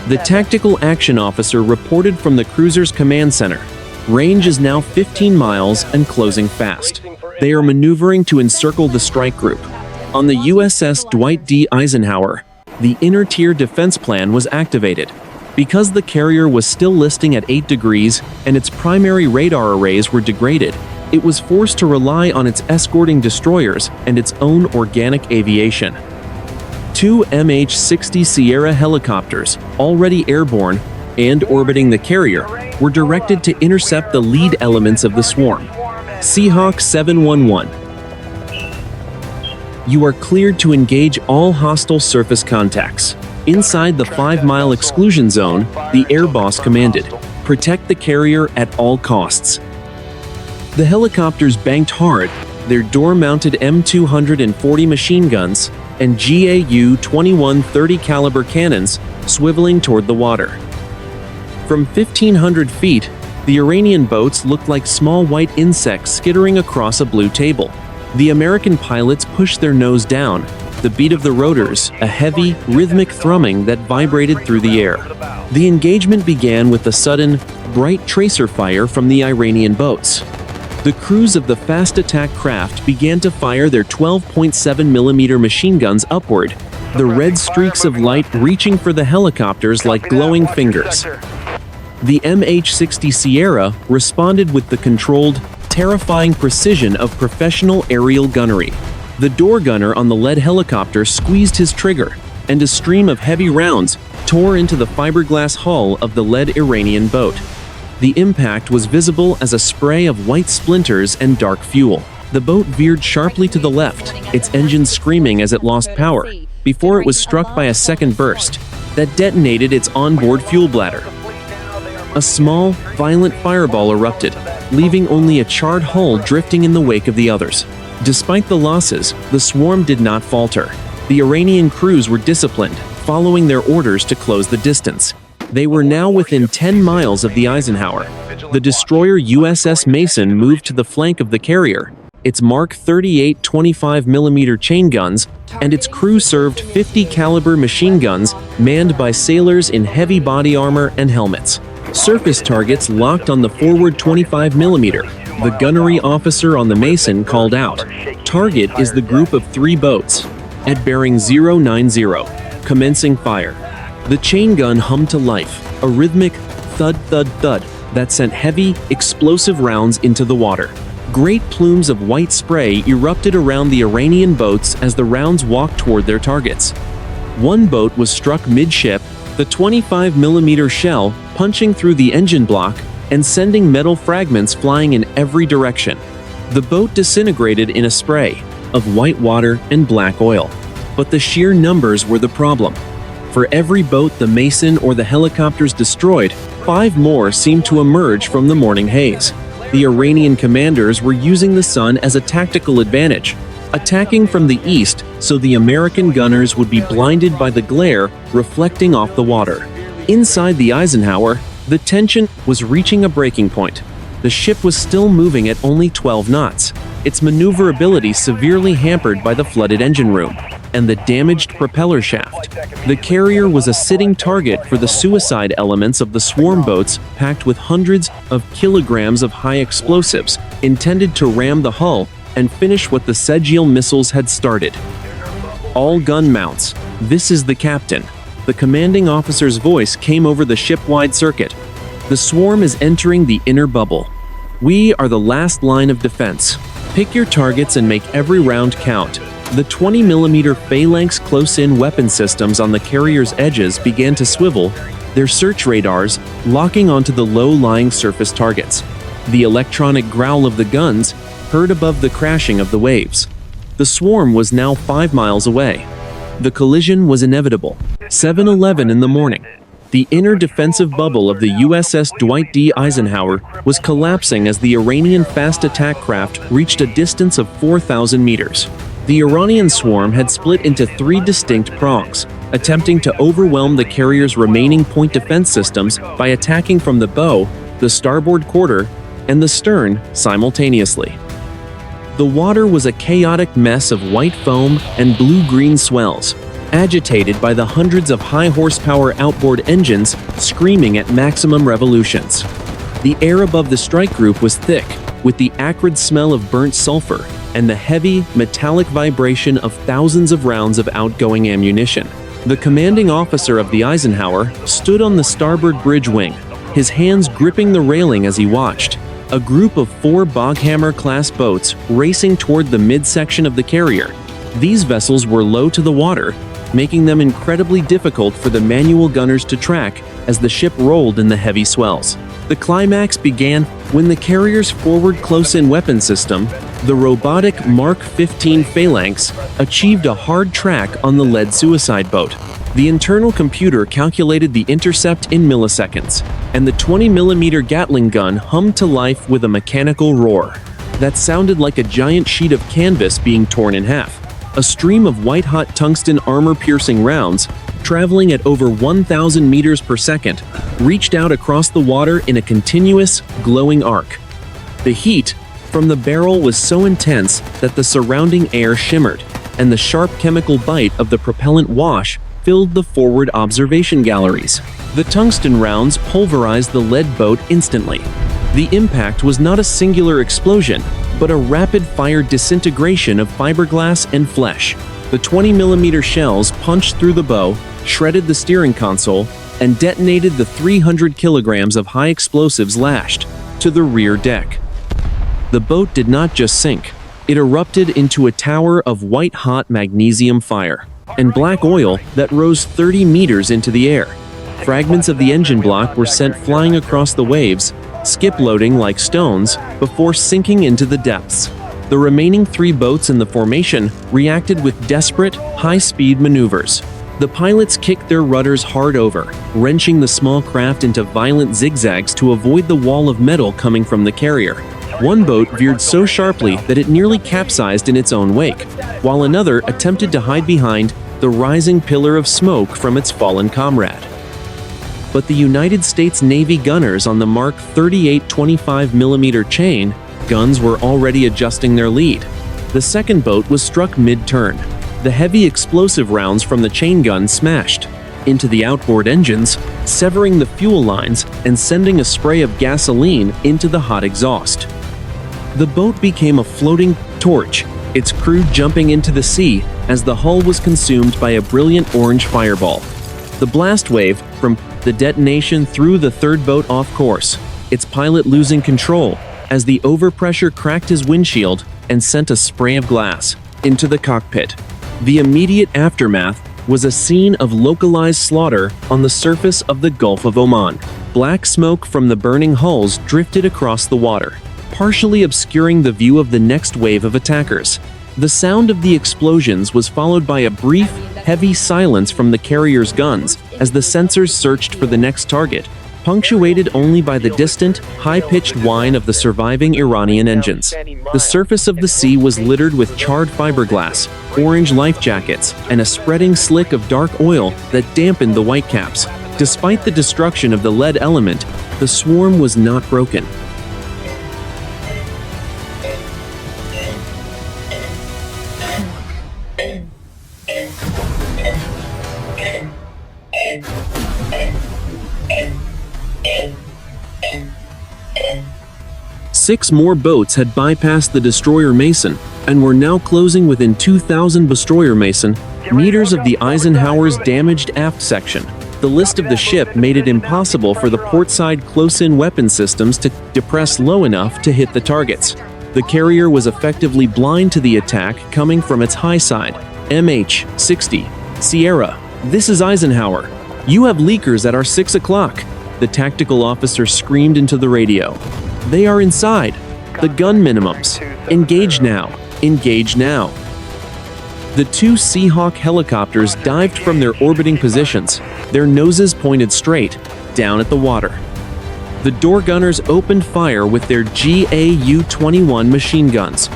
The tactical action officer reported from the cruiser's command center. Range is now 15 miles and closing fast. They are maneuvering to encircle the strike group. On the USS Dwight D. Eisenhower, the inner tier defense plan was activated. Because the carrier was still listing at 8 degrees and its primary radar arrays were degraded, it was forced to rely on its escorting destroyers and its own organic aviation. 2 MH-60 Sierra helicopters, already airborne and orbiting the carrier, were directed to intercept the lead elements of the swarm. Seahawk 711. You are cleared to engage all hostile surface contacts. Inside the 5-mile exclusion zone, the air boss commanded, "Protect the carrier at all costs." The helicopters banked hard, their door-mounted M240 machine guns and GAU 2130 caliber cannons swiveling toward the water. From 1,500 feet, the Iranian boats looked like small white insects skittering across a blue table. The American pilots pushed their nose down, the beat of the rotors, a heavy, rhythmic thrumming that vibrated through the air. The engagement began with a sudden, bright tracer fire from the Iranian boats. The crews of the fast attack craft began to fire their 12.7mm machine guns upward, the red streaks of light reaching for the helicopters like glowing fingers. The MH-60 Sierra responded with the controlled, terrifying precision of professional aerial gunnery. The door gunner on the lead helicopter squeezed his trigger, and a stream of heavy rounds tore into the fiberglass hull of the lead Iranian boat. The impact was visible as a spray of white splinters and dark fuel. The boat veered sharply to the left, its engine screaming as it lost power, before it was struck by a second burst that detonated its onboard fuel bladder. A small, violent fireball erupted, leaving only a charred hull drifting in the wake of the others. Despite the losses, the swarm did not falter. The Iranian crews were disciplined, following their orders to close the distance. They were now within 10 miles of the Eisenhower. The destroyer USS Mason moved to the flank of the carrier. Its Mark 38 25mm chain guns and its crew served 50 caliber machine guns manned by sailors in heavy body armor and helmets. Surface targets locked on the forward 25mm. The gunnery officer on the Mason called out, "Target is the group of 3 boats. At bearing 090, commencing fire." The chain gun hummed to life, a rhythmic thud thud thud that sent heavy, explosive rounds into the water. Great plumes of white spray erupted around the Iranian boats as the rounds walked toward their targets. One boat was struck midship, the 25mm shell punching through the engine block and sending metal fragments flying in every direction. The boat disintegrated in a spray of white water and black oil. But the sheer numbers were the problem. For every boat the Mason or the helicopters destroyed, 5 more seemed to emerge from the morning haze. The Iranian commanders were using the sun as a tactical advantage, attacking from the east so the American gunners would be blinded by the glare reflecting off the water. Inside the Eisenhower, the tension was reaching a breaking point. The ship was still moving at only 12 knots, its maneuverability severely hampered by the flooded engine room and the damaged propeller shaft. The carrier was a sitting target for the suicide elements of the swarm boats packed with hundreds of kilograms of high explosives intended to ram the hull and finish what the Sejjil missiles had started. All gun mounts. This is the captain. The commanding officer's voice came over the ship-wide circuit. The swarm is entering the inner bubble. We are the last line of defense. Pick your targets and make every round count. The 20mm phalanx close-in weapon systems on the carrier's edges began to swivel, their search radars locking onto the low-lying surface targets. The electronic growl of the guns heard above the crashing of the waves. The swarm was now 5 miles away. The collision was inevitable. 7:11 in the morning. The inner defensive bubble of the USS Dwight D. Eisenhower was collapsing as the Iranian fast attack craft reached a distance of 4,000 meters. The Iranian swarm had split into 3 distinct prongs, attempting to overwhelm the carrier's remaining point defense systems by attacking from the bow, the starboard quarter, and the stern simultaneously. The water was a chaotic mess of white foam and blue-green swells, agitated by the hundreds of high-horsepower outboard engines screaming at maximum revolutions. The air above the strike group was thick, with the acrid smell of burnt sulfur and the heavy, metallic vibration of thousands of rounds of outgoing ammunition. The commanding officer of the Eisenhower stood on the starboard bridge wing, his hands gripping the railing as he watched. A group of 4 Boghammer-class boats racing toward the midsection of the carrier. These vessels were low to the water, making them incredibly difficult for the manual gunners to track as the ship rolled in the heavy swells. The climax began when the carrier's forward close-in weapon system, the robotic Mark 15 Phalanx, achieved a hard track on the lead suicide boat. The internal computer calculated the intercept in milliseconds, and the 20mm Gatling gun hummed to life with a mechanical roar that sounded like a giant sheet of canvas being torn in half. A stream of white-hot tungsten armor-piercing rounds, traveling at over 1,000 meters per second, reached out across the water in a continuous, glowing arc. The heat from the barrel was so intense that the surrounding air shimmered, and the sharp chemical bite of the propellant wash filled the forward observation galleries. The tungsten rounds pulverized the lead boat instantly. The impact was not a singular explosion, but a rapid-fire disintegration of fiberglass and flesh. The 20mm shells punched through the bow, shredded the steering console, and detonated the 300 kilograms of high explosives lashed to the rear deck. The boat did not just sink. It erupted into a tower of white-hot magnesium fire and black oil that rose 30 meters into the air. Fragments of the engine block were sent flying across the waves, skip-loading like stones before sinking into the depths. The remaining 3 boats in the formation reacted with desperate, high-speed maneuvers. The pilots kicked their rudders hard over, wrenching the small craft into violent zigzags to avoid the wall of metal coming from the carrier. One boat veered so sharply that it nearly capsized in its own wake, while another attempted to hide behind the rising pillar of smoke from its fallen comrade. But the United States Navy gunners on the Mark 38 25mm chain guns were already adjusting their lead. The second boat was struck mid-turn. The heavy explosive rounds from the chain gun smashed into the outboard engines, severing the fuel lines and sending a spray of gasoline into the hot exhaust. The boat became a floating torch, its crew jumping into the sea as the hull was consumed by a brilliant orange fireball. The blast wave from the detonation threw the third boat off course, its pilot losing control as the overpressure cracked his windshield and sent a spray of glass into the cockpit. The immediate aftermath was a scene of localized slaughter on the surface of the Gulf of Oman. Black smoke from the burning hulls drifted across the water, partially obscuring the view of the next wave of attackers. The sound of the explosions was followed by a brief, heavy silence from the carrier's guns as the sensors searched for the next target, punctuated only by the distant, high-pitched whine of the surviving Iranian engines. The surface of the sea was littered with charred fiberglass, orange life jackets, and a spreading slick of dark oil that dampened the whitecaps. Despite the destruction of the lead element, the swarm was not broken. Six more boats had bypassed the destroyer Mason and were now closing within 2,000 destroyer Mason meters of the Eisenhower's damaged aft section. The list of the ship made it impossible for the portside close-in weapon systems to depress low enough to hit the targets. The carrier was effectively blind to the attack coming from its high side. MH-60. Sierra, this is Eisenhower. You have leakers at our 6 o'clock. The tactical officer screamed into the radio. They are inside. The gun minimums. Engage now. Engage now. The two Seahawk helicopters dived from their orbiting positions, their noses pointed straight down at the water. The door gunners opened fire with their GAU-21 machine guns,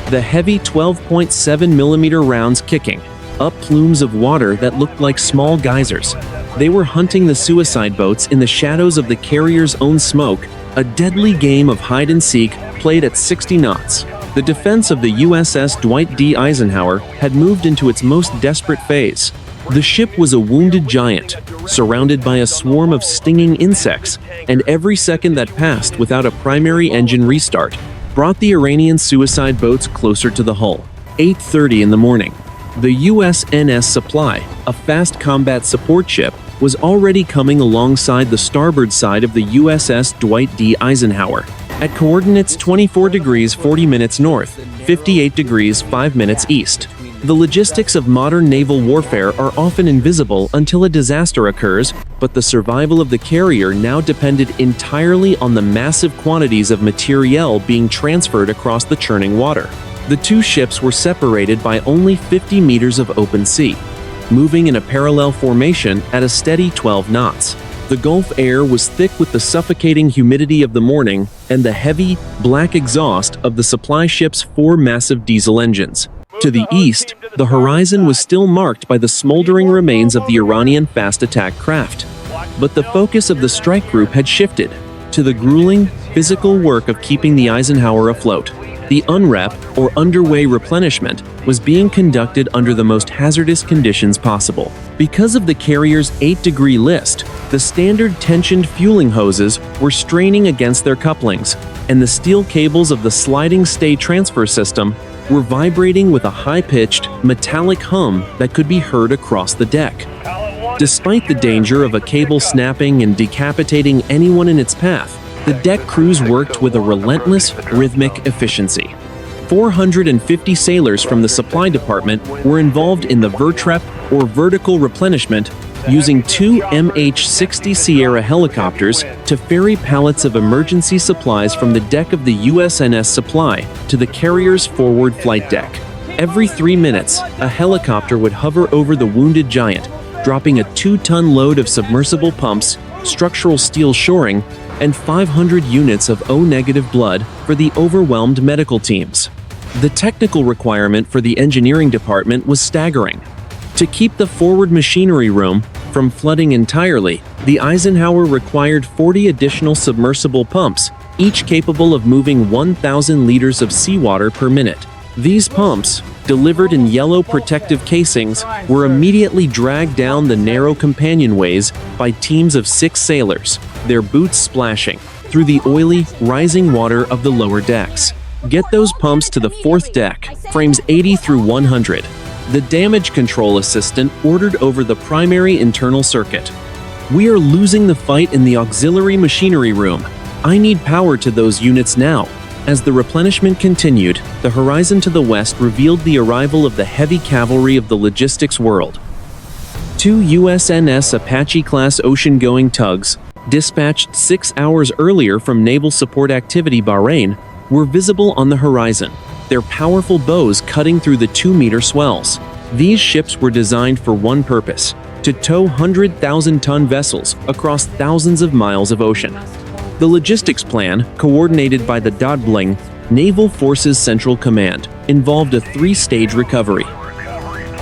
the heavy 12.7mm rounds kicking up plumes of water that looked like small geysers. They were hunting the suicide boats in the shadows of the carrier's own smoke, a deadly game of hide-and-seek played at 60 knots. The defense of the USS Dwight D. Eisenhower had moved into its most desperate phase. The ship was a wounded giant, surrounded by a swarm of stinging insects, and every second that passed without a primary engine restart brought the Iranian suicide boats closer to the hull. 8:30 in the morning. The USNS Supply, a fast combat support ship, was already coming alongside the starboard side of the USS Dwight D. Eisenhower, at coordinates 24 degrees 40 minutes north, 58 degrees 5 minutes east. The logistics of modern naval warfare are often invisible until a disaster occurs, but the survival of the carrier now depended entirely on the massive quantities of materiel being transferred across the churning water. The two ships were separated by only 50 meters of open sea, moving in a parallel formation at a steady 12 knots. The Gulf air was thick with the suffocating humidity of the morning and the heavy, black exhaust of the supply ship's 4 massive diesel engines. To the east, the horizon was still marked by the smoldering remains of the Iranian fast attack craft. But the focus of the strike group had shifted to the grueling, physical work of keeping the Eisenhower afloat. The UNREP, or underway replenishment, was being conducted under the most hazardous conditions possible. Because of the carrier's 8-degree list, the standard tensioned fueling hoses were straining against their couplings, and the steel cables of the sliding stay transfer system were vibrating with a high-pitched, metallic hum that could be heard across the deck. Despite the danger of a cable snapping and decapitating anyone in its path, the deck crews worked with a relentless, rhythmic efficiency. 450 sailors from the supply department were involved in the VERTREP, or vertical replenishment, using 2 MH-60 Sierra helicopters to ferry pallets of emergency supplies from the deck of the USNS Supply to the carrier's forward flight deck. Every 3 minutes, a helicopter would hover over the wounded giant, dropping a 2-ton load of submersible pumps, structural steel shoring, and 500 units of O-negative blood for the overwhelmed medical teams. The technical requirement for the engineering department was staggering. To keep the forward machinery room from flooding entirely, the Eisenhower required 40 additional submersible pumps, each capable of moving 1,000 liters of seawater per minute. These pumps, delivered in yellow protective casings, were immediately dragged down the narrow companionways by teams of 6 sailors, their boots splashing through the oily, rising water of the lower decks. Get those pumps to the 4th deck, frames 80 through 100. The damage control assistant ordered over the primary internal circuit. We are losing the fight in the auxiliary machinery room. I need power to those units now. As the replenishment continued, the horizon to the west revealed the arrival of the heavy cavalry of the logistics world. 2 USNS Apache-class ocean-going tugs, dispatched 6 hours earlier from Naval Support Activity Bahrain, were visible on the horizon, their powerful bows cutting through the 2-meter swells. These ships were designed for one purpose: to tow 100,000-ton vessels across thousands of miles of ocean. The logistics plan, coordinated by the DODBLING, Naval Forces Central Command, involved a 3-stage recovery.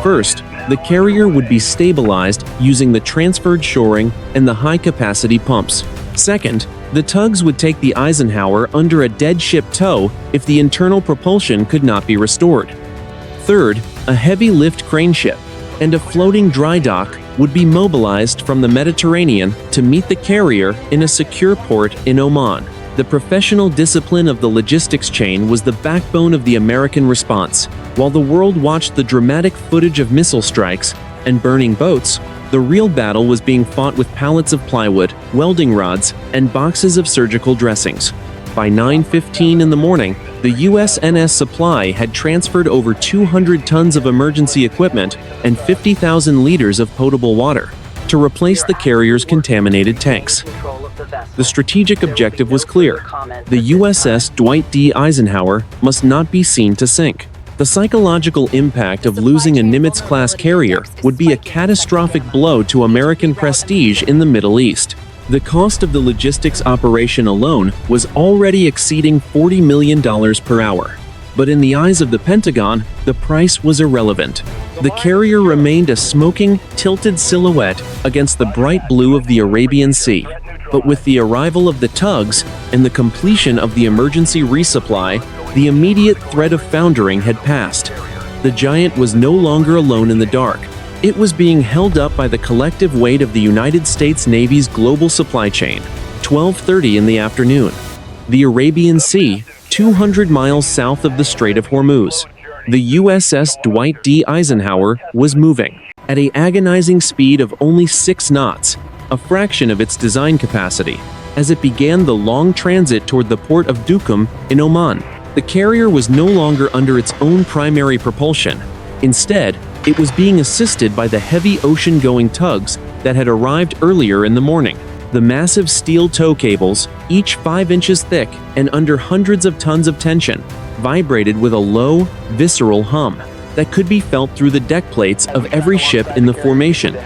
First, the carrier would be stabilized using the transferred shoring and the high-capacity pumps. Second, the tugs would take the Eisenhower under a dead ship tow if the internal propulsion could not be restored. Third, a heavy lift crane ship and a floating dry dock would be mobilized from the Mediterranean to meet the carrier in a secure port in Oman. The professional discipline of the logistics chain was the backbone of the American response. While the world watched the dramatic footage of missile strikes and burning boats, the real battle was being fought with pallets of plywood, welding rods, and boxes of surgical dressings. By 9:15 in the morning, the USNS Supply had transferred over 200 tons of emergency equipment and 50,000 liters of potable water to replace the carrier's contaminated tanks. The strategic objective was clear: the USS Dwight D. Eisenhower must not be seen to sink. The psychological impact of losing a Nimitz-class carrier would be a catastrophic blow to American prestige in the Middle East. The cost of the logistics operation alone was already exceeding $40 million per hour. But in the eyes of the Pentagon, the price was irrelevant. The carrier remained a smoking, tilted silhouette against the bright blue of the Arabian Sea. But with the arrival of the tugs and the completion of the emergency resupply, the immediate threat of foundering had passed. The giant was no longer alone in the dark. It was being held up by the collective weight of the United States Navy's global supply chain. 12:30 in the afternoon. The Arabian Sea, 200 miles south of the Strait of Hormuz. The USS Dwight D. Eisenhower was moving at an agonizing speed of only 6 knots, a fraction of its design capacity, as it began the long transit toward the port of Duqm in Oman. The carrier was no longer under its own primary propulsion. Instead, it was being assisted by the heavy ocean-going tugs that had arrived earlier in the morning. The massive steel tow cables, each 5 inches thick and under hundreds of tons of tension, vibrated with a low, visceral hum that could be felt through the deck plates of every ship in the formation.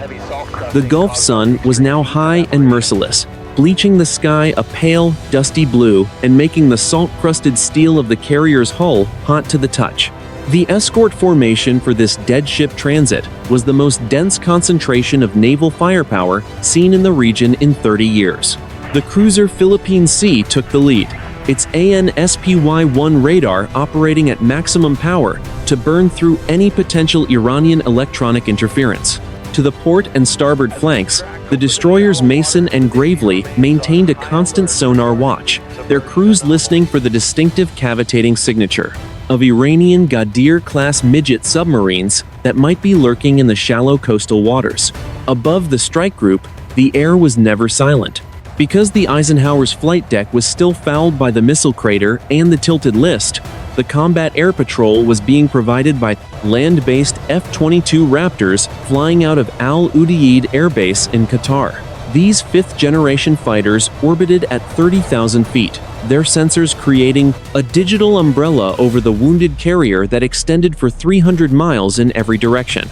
The Gulf sun was now high and merciless, bleaching the sky a pale, dusty blue and making the salt-crusted steel of the carrier's hull hot to the touch. The escort formation for this dead ship transit was the most dense concentration of naval firepower seen in the region in 30 years. The cruiser Philippine Sea took the lead, its AN/SPY-1 radar operating at maximum power to burn through any potential Iranian electronic interference. To the port and starboard flanks, the destroyers Mason and Gravely maintained a constant sonar watch, their crews listening for the distinctive cavitating signature of Iranian Ghadir-class midget submarines that might be lurking in the shallow coastal waters. Above the strike group, the air was never silent. Because the Eisenhower's flight deck was still fouled by the missile crater and the tilted list, the combat air patrol was being provided by land-based F-22 Raptors flying out of Al Udeid Air Base in Qatar. These fifth-generation fighters orbited at 30,000 feet, their sensors creating a digital umbrella over the wounded carrier that extended for 300 miles in every direction.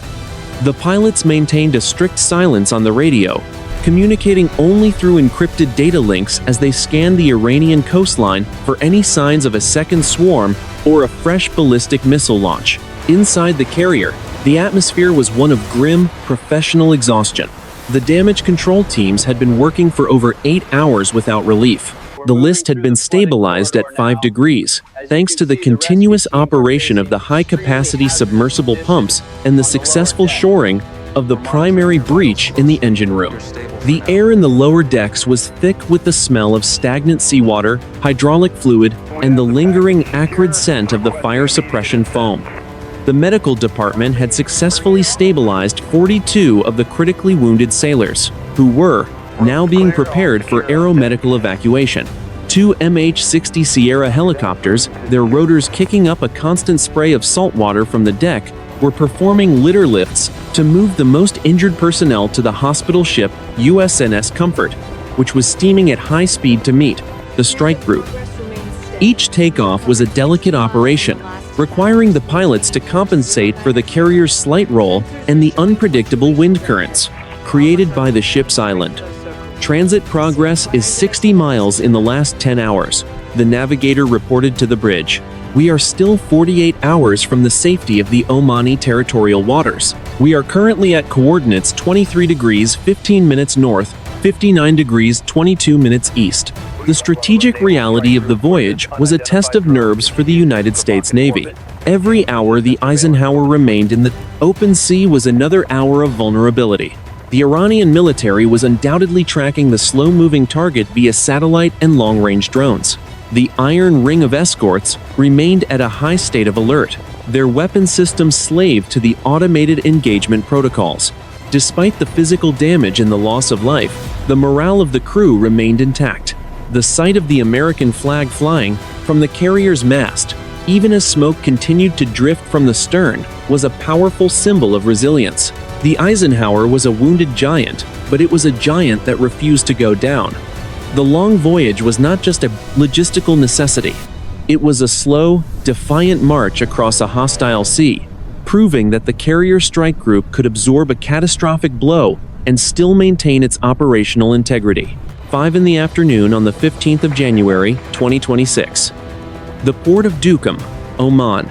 The pilots maintained a strict silence on the radio, communicating only through encrypted data links as they scanned the Iranian coastline for any signs of a second swarm or a fresh ballistic missile launch. Inside the carrier, the atmosphere was one of grim, professional exhaustion. The damage control teams had been working for over 8 hours without relief. The list had been stabilized at 5 degrees, thanks to the continuous operation of the high-capacity submersible pumps and the successful shoring of the primary breach in the engine room. The air in the lower decks was thick with the smell of stagnant seawater, hydraulic fluid, and the lingering acrid scent of the fire suppression foam. The medical department had successfully stabilized 42 of the critically wounded sailors, who were now being prepared for aeromedical evacuation. 2 MH-60 Sierra helicopters, their rotors kicking up a constant spray of salt water from the deck, were performing litter lifts to move the most injured personnel to the hospital ship USNS Comfort, which was steaming at high speed to meet the strike group. Each takeoff was a delicate operation, requiring the pilots to compensate for the carrier's slight roll and the unpredictable wind currents created by the ship's island. Transit progress is 60 miles in the last 10 hours, the navigator reported to the bridge. We are still 48 hours from the safety of the Omani territorial waters. We are currently at coordinates 23 degrees 15 minutes north, 59 degrees 22 minutes east. The strategic reality of the voyage was a test of nerves for the United States Navy. Every hour the Eisenhower remained in the open sea was another hour of vulnerability. The Iranian military was undoubtedly tracking the slow-moving target via satellite and long-range drones. The iron ring of escorts remained at a high state of alert, their weapon systems slave to the automated engagement protocols. Despite the physical damage and the loss of life, the morale of the crew remained intact. The sight of the American flag flying from the carrier's mast, even as smoke continued to drift from the stern, was a powerful symbol of resilience. The Eisenhower was a wounded giant, but it was a giant that refused to go down. The long voyage was not just a logistical necessity. It was a slow, defiant march across a hostile sea, proving that the carrier strike group could absorb a catastrophic blow and still maintain its operational integrity. 5 in the afternoon on the 15th of January, 2026. The port of Duqm, Oman.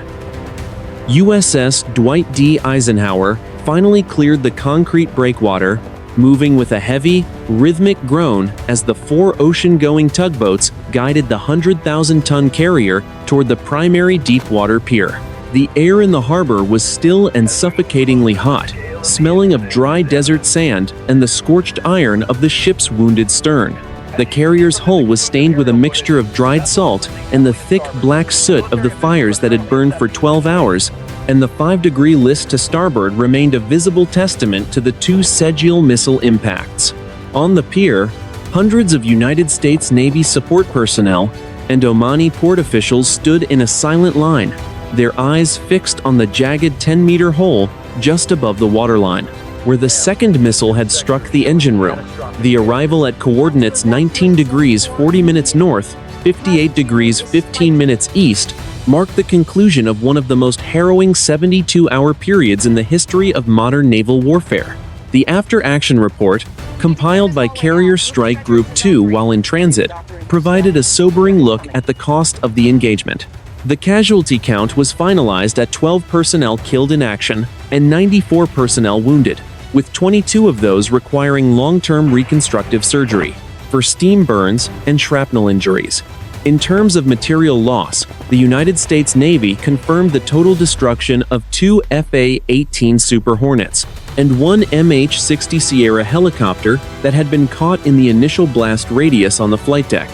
USS Dwight D. Eisenhower finally cleared the concrete breakwater, moving with a heavy, rhythmic groan as the 4 ocean-going tugboats guided the 100,000-ton carrier toward the primary deep-water pier. The air in the harbor was still and suffocatingly hot, smelling of dry desert sand and the scorched iron of the ship's wounded stern. The carrier's hull was stained with a mixture of dried salt and the thick black soot of the fires that had burned for 12 hours, and the 5-degree list to starboard remained a visible testament to the 2 Sejjil missile impacts. On the pier, hundreds of United States Navy support personnel and Omani port officials stood in a silent line, their eyes fixed on the jagged 10-meter hole just above the waterline, where the second missile had struck the engine room. The arrival at coordinates 19 degrees 40 minutes north, 58 degrees 15 minutes east, marked the conclusion of one of the most harrowing 72-hour periods in the history of modern naval warfare. The after-action report, compiled by Carrier Strike Group 2 while in transit, provided a sobering look at the cost of the engagement. The casualty count was finalized at 12 personnel killed in action and 94 personnel wounded, with 22 of those requiring long-term reconstructive surgery for steam burns and shrapnel injuries. In terms of material loss, the United States Navy confirmed the total destruction of 2 FA-18 Super Hornets and 1 MH-60 Sierra helicopter that had been caught in the initial blast radius on the flight deck.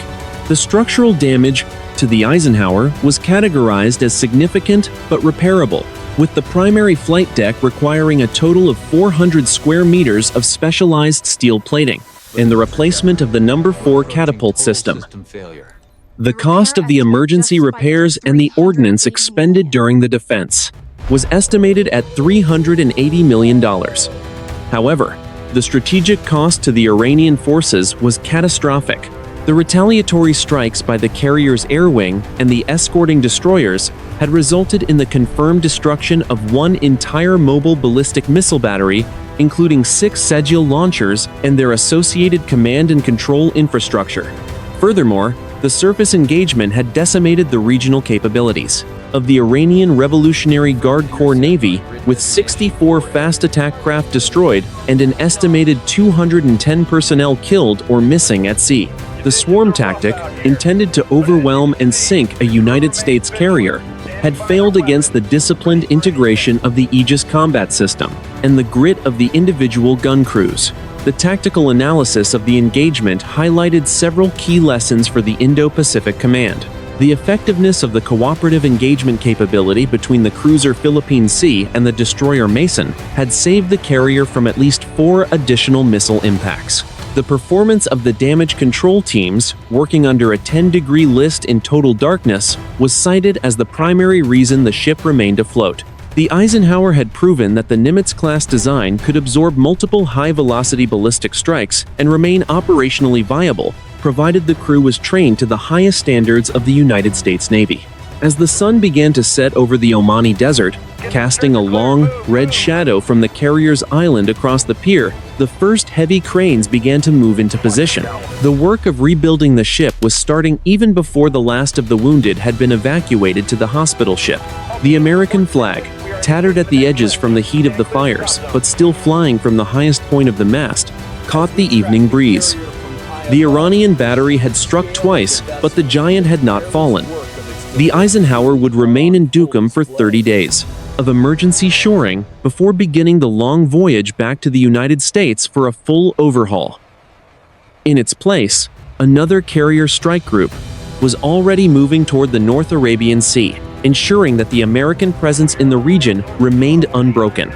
The structural damage to the Eisenhower was categorized as significant but repairable, with the primary flight deck requiring a total of 400 square meters of specialized steel plating and the replacement of the No. 4 catapult system. The cost of the emergency repairs and the ordnance expended during the defense was estimated at $380 million. However, the strategic cost to the Iranian forces was catastrophic. The retaliatory strikes by the carrier's air wing and the escorting destroyers had resulted in the confirmed destruction of 1 entire mobile ballistic missile battery, including 6 Sejjil launchers and their associated command and control infrastructure. Furthermore, the surface engagement had decimated the regional capabilities of the Iranian Revolutionary Guard Corps Navy, with 64 fast attack craft destroyed and an estimated 210 personnel killed or missing at sea. The swarm tactic, intended to overwhelm and sink a United States carrier, had failed against the disciplined integration of the Aegis combat system and the grit of the individual gun crews. The tactical analysis of the engagement highlighted several key lessons for the Indo-Pacific Command. The effectiveness of the cooperative engagement capability between the cruiser Philippine Sea and the destroyer Mason had saved the carrier from at least 4 additional missile impacts. The performance of the damage control teams, working under a 10-degree list in total darkness, was cited as the primary reason the ship remained afloat. The Eisenhower had proven that the Nimitz-class design could absorb multiple high-velocity ballistic strikes and remain operationally viable, provided the crew was trained to the highest standards of the United States Navy. As the sun began to set over the Omani desert, casting a long, red shadow from the carrier's island across the pier, the first heavy cranes began to move into position. The work of rebuilding the ship was starting even before the last of the wounded had been evacuated to the hospital ship. The American flag, tattered at the edges from the heat of the fires, but still flying from the highest point of the mast, caught the evening breeze. The Iranian battery had struck twice, but the giant had not fallen. The Eisenhower would remain in Duqm for 30 days of emergency shoring before beginning the long voyage back to the United States for a full overhaul. In its place, another carrier strike group was already moving toward the North Arabian Sea, ensuring that the American presence in the region remained unbroken.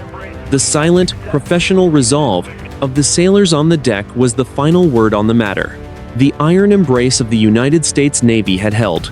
The silent, professional resolve of the sailors on the deck was the final word on the matter. The iron embrace of the United States Navy had held.